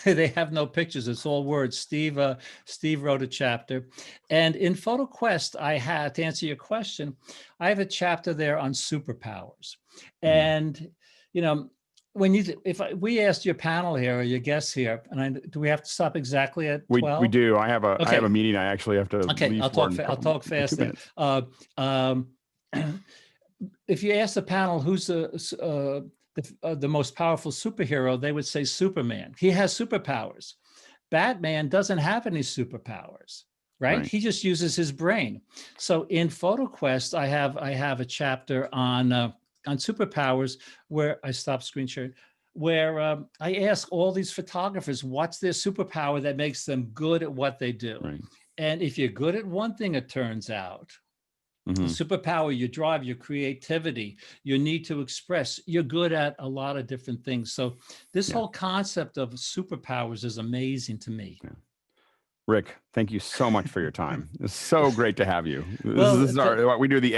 They have no pictures. It's all words. Steve wrote a chapter, and in PhotoQuest, I had, to answer your question, I have a chapter there on superpowers, and when we asked your panel here or your guests here, and do we have to stop exactly at 12? We do. I have a meeting. I actually have to. Okay, leave I'll talk fast then. If you ask the panel who's the most powerful superhero, they would say Superman. He has superpowers. Batman doesn't have any superpowers, right? He just uses his brain. So in PhotoQuest, I have a chapter on superpowers where I stopped screen sharing, where I ask all these photographers, what's their superpower that makes them good at what they do? Right. And if you're good at one thing, it turns out, superpower, your drive, your creativity, your need to express, you're good at a lot of different things. So this whole concept of superpowers is amazing to me. Yeah. Rick, thank you so much for your time. It's so great to have you. Well, this is we do the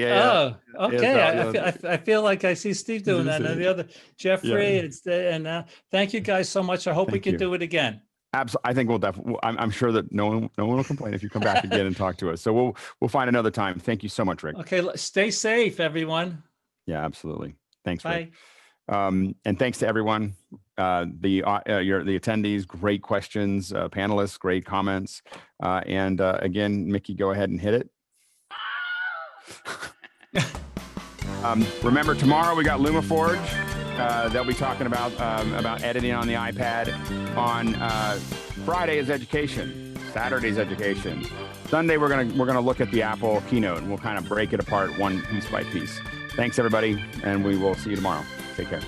oh, okay. I feel like I see Steve doing that, and the other Jeffrey, and thank you guys so much. I hope we can do it again. Absolutely. I think we'll definitely. I'm sure that no one will complain if you come back again and talk to us. So we'll find another time. Thank you so much, Rick. Okay, stay safe, everyone. Yeah, absolutely. Thanks, Bye. Rick. And thanks to everyone, the attendees, great questions, panelists, great comments, and again, Mickey, go ahead and hit it. Remember, tomorrow we got LumaForge. They'll be talking about editing on the iPad. On Friday is education. Saturday is education. Sunday we're gonna look at the Apple keynote, and we'll kind of break it apart one piece by piece. Thanks everybody, and we will see you tomorrow. Take care.